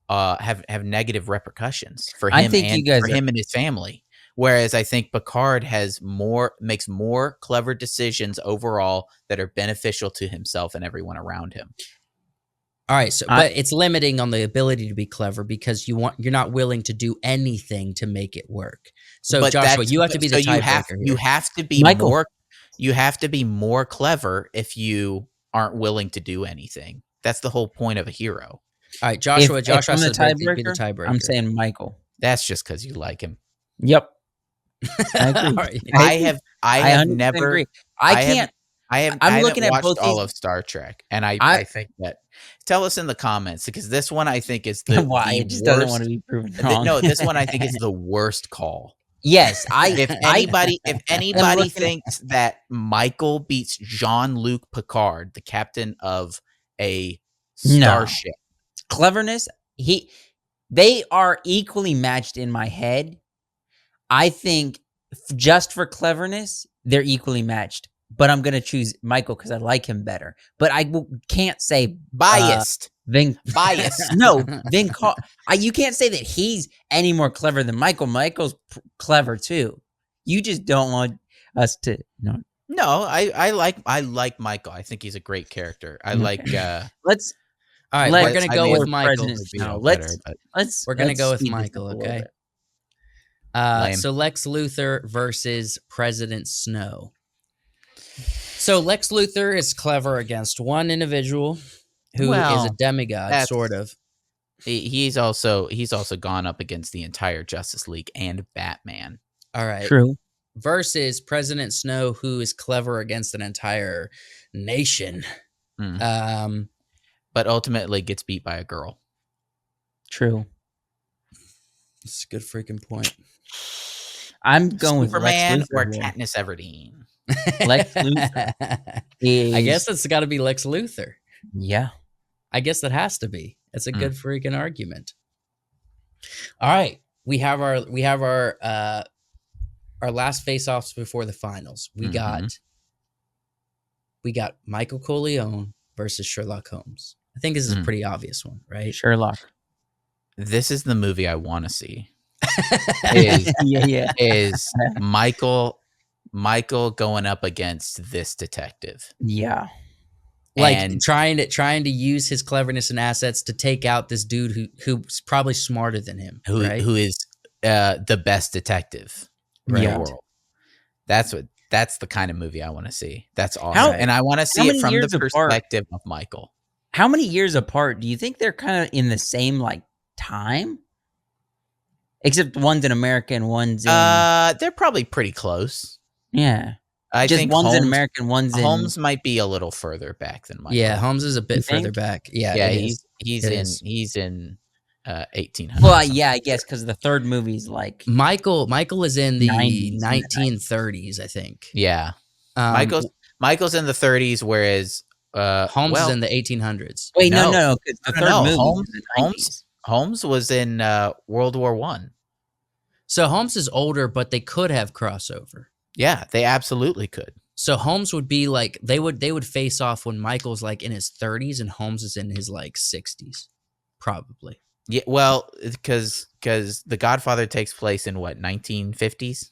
have negative repercussions for him and his family. Whereas I think Picard makes more clever decisions overall that are beneficial to himself and everyone around him. All right, but it's limiting on the ability to be clever because you're not willing to do anything to make it work. So Joshua, you have to be the tiebreaker. You have to be You have to be more clever if you aren't willing to do anything. That's the whole point of a hero. All right, Joshua. If I'm the tiebreaker, I'm saying Michael. That's just because you like him. Yep. I agree. Right. I have never. Agree. I'm looking at both all of Star Trek, and I think that. Tell us in the comments because this one I think is why it just doesn't want to be proven wrong. No, this one I think is the worst call. Yes, if anybody thinks that Michael beats Jean-Luc Picard, the captain of a starship, cleverness, they are equally matched in my head. I think just for cleverness, they're equally matched. But I'm going to choose Michael because I like him better. But I can't say biased. Biased. No, you can't say that he's any more clever than Michael. Michael's clever too. You just don't want us to. No, I like Michael. I think he's a great character. I like. Let's. All right, we're going to go with Michael. We're going to go with Michael. Okay. So Lex Luthor versus President Snow. So Lex Luthor is clever against one individual who is a demigod, sort of. He's also gone up against the entire Justice League and Batman. All right. True. Versus President Snow, who is clever against an entire nation. But ultimately gets beat by a girl. True. That's a good freaking point. I'm going Superman with Lex Luthor or Katniss Everdeen. Lex Luthor. I guess it's got to be Lex Luthor. Yeah. I guess that has to be. It's a good freaking argument. All right. We have our last face-offs before the finals. We got Michael Corleone versus Sherlock Holmes. I think this is a pretty obvious one, right? Sherlock. This is the movie I want to see. Is Michael going up against this detective? Yeah. Trying to use his cleverness and assets to take out this dude who's probably smarter than him, who is the best detective in the world. That's the kind of movie I want to see. That's awesome. And I want to see it from the perspective of Michael. How many years apart do you think they're kind of in the same time? Except one's in America and one's in... they're probably pretty close. Yeah. I think one's in America and one's in... Holmes might be a little further back than Michael. Yeah, Holmes is a bit further back. Yeah, he's in 1800s. Well, yeah, I guess because the third movie's Michael is in the 1930s, I think. Yeah. Michael's in the 30s, whereas Holmes is in the 1800s. Wait, no. The third movie Holmes was in World War One. So Holmes is older, but they could have crossover. Yeah, they absolutely could. So Holmes would be like they would face off when Michael's like in his 30s and Holmes is in his like 60s, probably. Yeah, well, because The Godfather takes place in what, 1950s?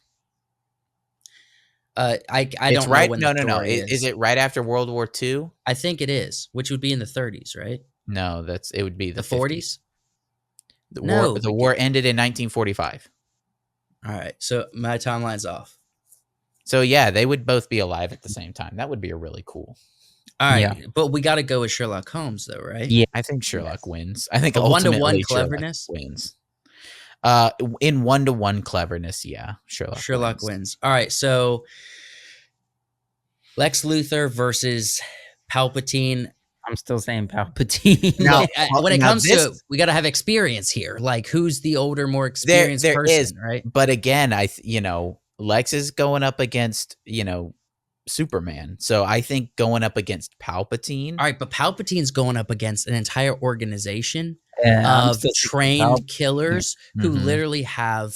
I It's don't right. know when No, the no, no. story Is it right after World War II? I think it is, which would be in the 30s, right? No, it would be The 50s. 40s. The war ended in 1945. All right, so my timeline's off. So yeah, they would both be alive at the same time. That would be a really cool. All right, but we got to go with Sherlock Holmes, though, right? Yeah, I think Sherlock wins. I think A ultimately 1-to-1 Sherlock cleverness wins. In 1-to-1 cleverness, yeah, Sherlock wins. All right, so Lex Luthor versus Palpatine. I'm still saying Palpatine. Now, when it comes to, we got to have experience here. Like, who's the older, more experienced person, right? But again, Lex is going up against, Superman. So I think going up against Palpatine. All right, but Palpatine's going up against an entire organization of trained killers who literally have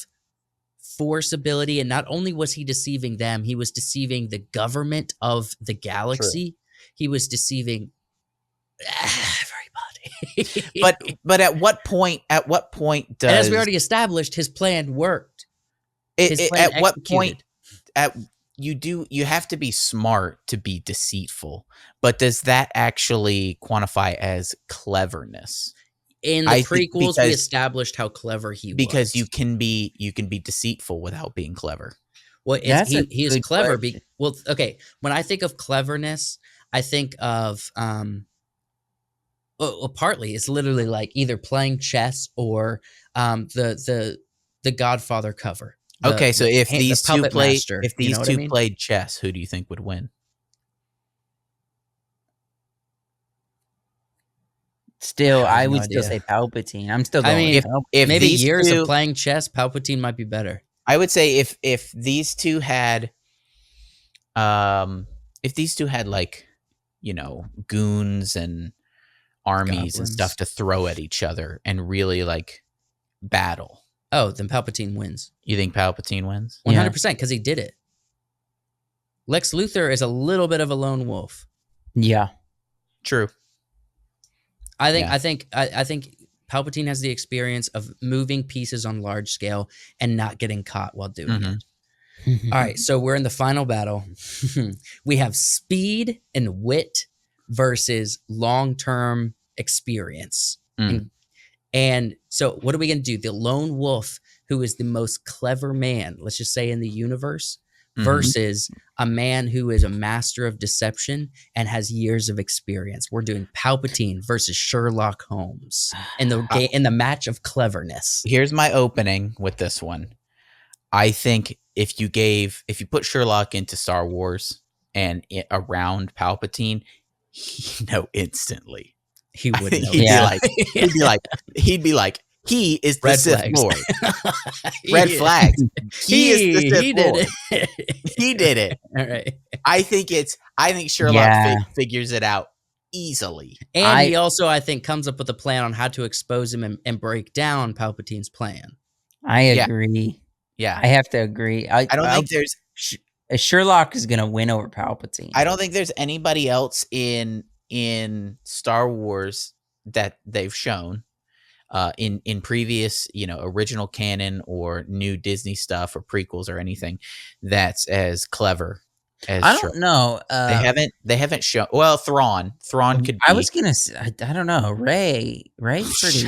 force ability. And not only was he deceiving them, he was deceiving the government of the galaxy. True. He was deceiving everybody. but at what point does, and as we already established, his plan worked. At what point you have to be smart to be deceitful, but does that actually quantify as cleverness? In the prequels, we established how clever he was. Because you can be deceitful without being clever. Well, he is clever. Well, okay. When I think of cleverness, I think of partly it's literally like either playing chess or the Godfather cover. So if these two played played chess, who do you think would win? Still, I would still say Palpatine. I'm still going. I mean, if maybe years of playing chess, Palpatine might be better. I would say if these two had, like, goons and armies and stuff to throw at each other and really like battle. Oh, then Palpatine wins. You think Palpatine wins? 100%, because he did it. Lex Luthor is a little bit of a lone wolf. Yeah, true. I think Palpatine has the experience of moving pieces on large scale and not getting caught while doing it. All right, so we're in the final battle. We have speed and wit versus long-term experience. And so what are we going to do? The lone wolf, who is the most clever man, let's just say in the universe, versus a man who is a master of deception and has years of experience. We're doing Palpatine versus Sherlock Holmes in the match of cleverness. Here's my opening with this one. I think if you put Sherlock into Star Wars and around Palpatine, he'd know instantly. He would know. He'd be like, he is the Red Sith flags. Lord. Red flags. He is the Sith Lord. He did it. All right. I think Sherlock figures it out easily. And he also, I think, comes up with a plan on how to expose him and break down Palpatine's plan. I agree. Yeah. I have to agree. I don't think there's Sherlock is going to win over Palpatine. I don't think there's anybody else in Star Wars that they've shown in previous, original canon or new Disney stuff or prequels or anything that's as clever as I don't know. They haven't shown. Well, Thrawn could be. I was gonna say, I don't know. Ray's pretty.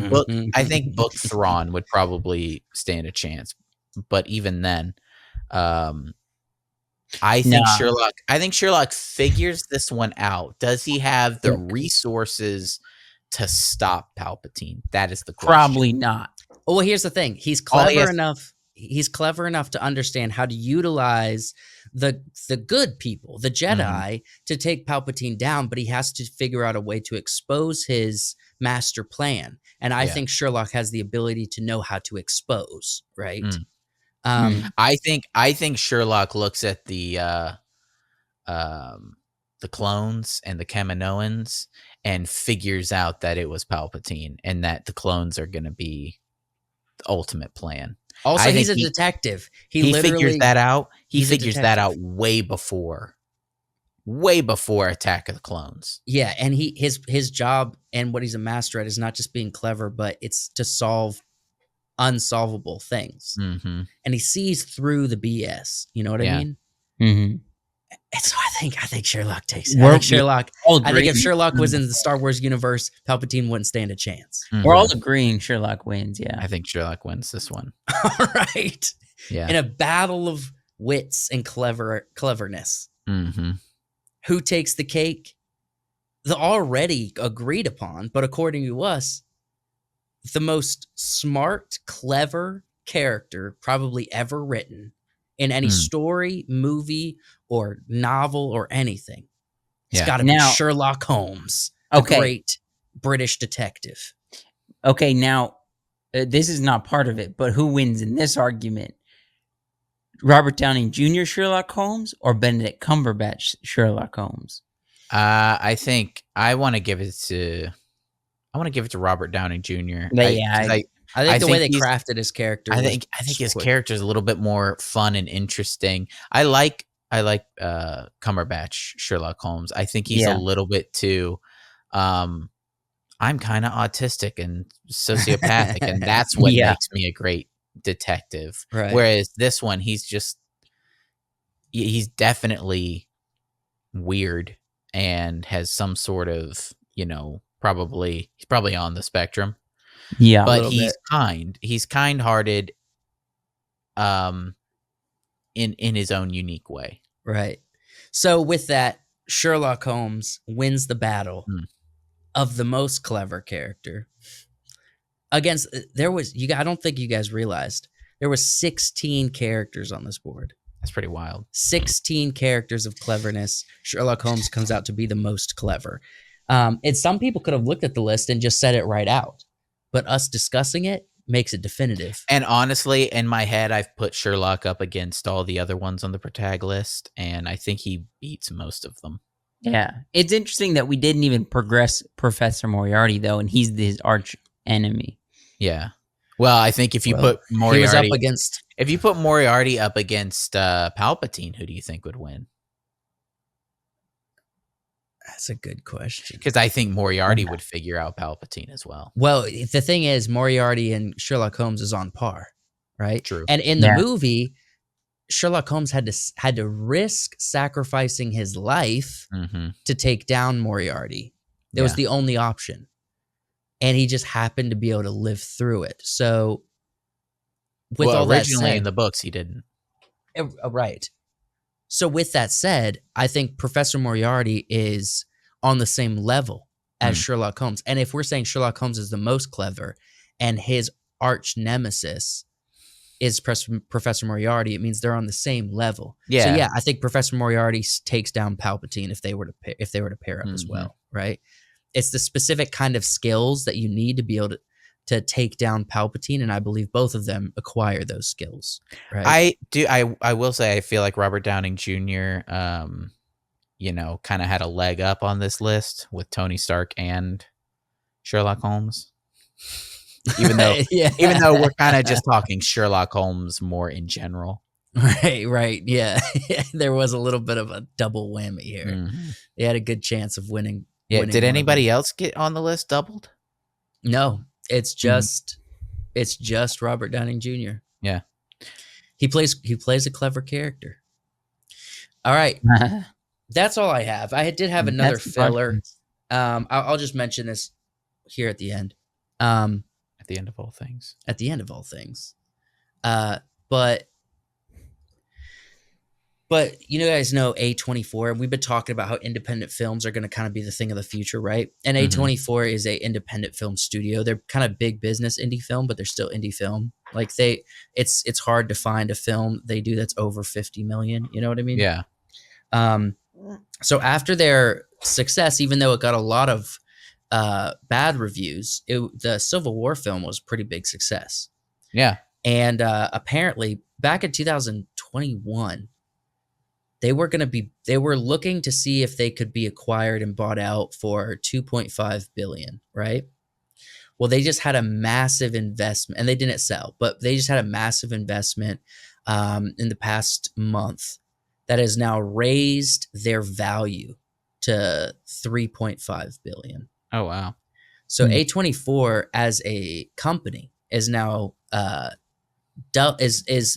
Well, I think book Thrawn would probably stand a chance, but even then, I think Sherlock figures this one out. Does he have the resources to stop Palpatine? That is the question. Probably not. Well, here's the thing. He's clever enough. He's clever enough to understand how to utilize the good people, the Jedi, to take Palpatine down, but he has to figure out a way to expose his master plan. And I think Sherlock has the ability to know how to expose, right? I think Sherlock looks at the the clones and the Kaminoans and figures out that it was Palpatine and that the clones are going to be the ultimate plan. Also, he's a detective. He figures that out. He figures that out way before Attack of the Clones. Yeah, and his job and what he's a master at is not just being clever, but it's to solve unsolvable things. Mm-hmm. And he sees through the BS. You know what I mean? Mm-hmm. And so I think Sherlock takes it. I think if Sherlock was in the Star Wars universe, Palpatine wouldn't stand a chance. Mm-hmm. We're all agreeing Sherlock wins. Yeah, I think Sherlock wins this one. All right. Yeah. In a battle of wits and cleverness. Mm-hmm. Who takes the cake? The already agreed upon, but according to us, the most smart, clever character probably ever written in any story, movie, or novel or anything. It's got to be Sherlock Holmes, the great British detective. Okay, now, this is not part of it, but who wins in this argument? Robert Downey Jr. Sherlock Holmes or Benedict Cumberbatch Sherlock Holmes? I think I want to give it to Robert Downey Jr. I think the way they crafted his character. I think his character is a little bit more fun and interesting. I like Cumberbatch Sherlock Holmes. I think he's a little bit too. I'm kind of autistic and sociopathic, and that's what makes me a great detective. Right. Whereas this one, he's definitely weird and has some sort of, he's probably on the spectrum. Yeah. But he's kind-hearted in his own unique way. Right. So with that, Sherlock Holmes wins the battle of the most clever character. I don't think you guys realized there was 16 characters on this board. That's pretty wild. 16 characters of cleverness. Sherlock Holmes comes out to be the most clever. And some people could have looked at the list and just said it right out, but us discussing it makes it definitive. And honestly, in my head, I've put Sherlock up against all the other ones on the protag list, and I think he beats most of them. Yeah. It's interesting that we didn't even progress Professor Moriarty, though, and he's his arch enemy. Yeah. Well, I think if you put Moriarty up against Palpatine, who do you think would win? That's a good question. Because I think Moriarty would figure out Palpatine as well. Well, the thing is, Moriarty and Sherlock Holmes is on par, right? True. And in the movie, Sherlock Holmes had to risk sacrificing his life to take down Moriarty. That was the only option. And he just happened to be able to live through it. So, originally in the books, he didn't. Right. So with that said, I think Professor Moriarty is on the same level as Sherlock Holmes. And if we're saying Sherlock Holmes is the most clever and his arch nemesis is Professor Moriarty, it means they're on the same level. Yeah. So I think Professor Moriarty takes down Palpatine if they were to pair up as well, right? It's the specific kind of skills that you need to be able to take down Palpatine, and I believe both of them acquire those skills. Right? I will say I feel like Robert Downey Jr. Kind of had a leg up on this list with Tony Stark and Sherlock Holmes. Even though we're kind of just talking Sherlock Holmes more in general. Right. Yeah. There was a little bit of a double whammy here. They had a good chance of winning. Yeah. Did anybody else get on the list doubled? No, it's just Robert Downey Jr. Yeah. He plays a clever character. All right. That's all I have. I did have another filler. I'll just mention this here at the end. At the end of all things. At the end of all things. But you guys know A24, and we've been talking about how independent films are going to kind of be the thing of the future, right? And A24 is a independent film studio. They're kind of big business indie film, but they're still indie film. Like it's hard to find a film they do that's over 50 million. You know what I mean? Yeah. So after their success, even though it got a lot of bad reviews, the Civil War film was a pretty big success. Yeah. And apparently back in 2021, they were looking to see if they could be acquired and bought out for $2.5 billion, right? Well, they just had a massive investment, and they didn't sell, but they just had a massive investment in the past month that has now raised their value to $3.5 billion. Oh, wow. So A24 as a company is now is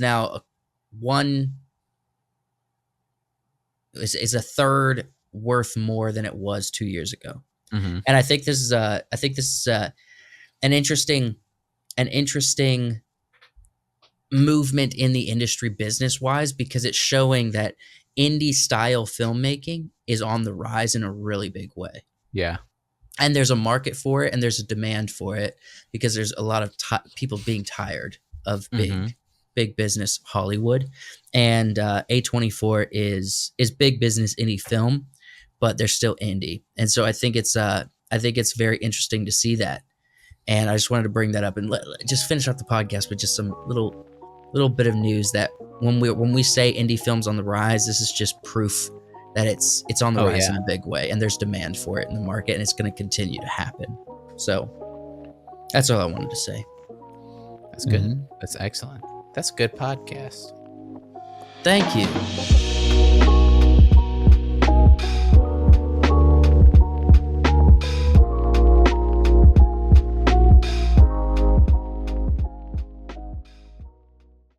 a third worth more than it was 2 years ago. Mm-hmm. And I think this is an interesting movement in the industry business wise, because it's showing that indie style filmmaking is on the rise in a really big way. Yeah. And there's a market for it, and there's a demand for it, because there's a lot of people being tired of big business Hollywood. And A24 is big business indie film, but they're still indie. And so I think it's very interesting to see that. And I just wanted to bring that up and just finish off the podcast with just some little bit of news that when we say indie films on the rise, this is just proof that it's on the rise in a big way, and there's demand for it in the market, and it's going to continue to happen. So that's all I wanted to say. That's good. That's excellent. That's a good podcast. Thank you.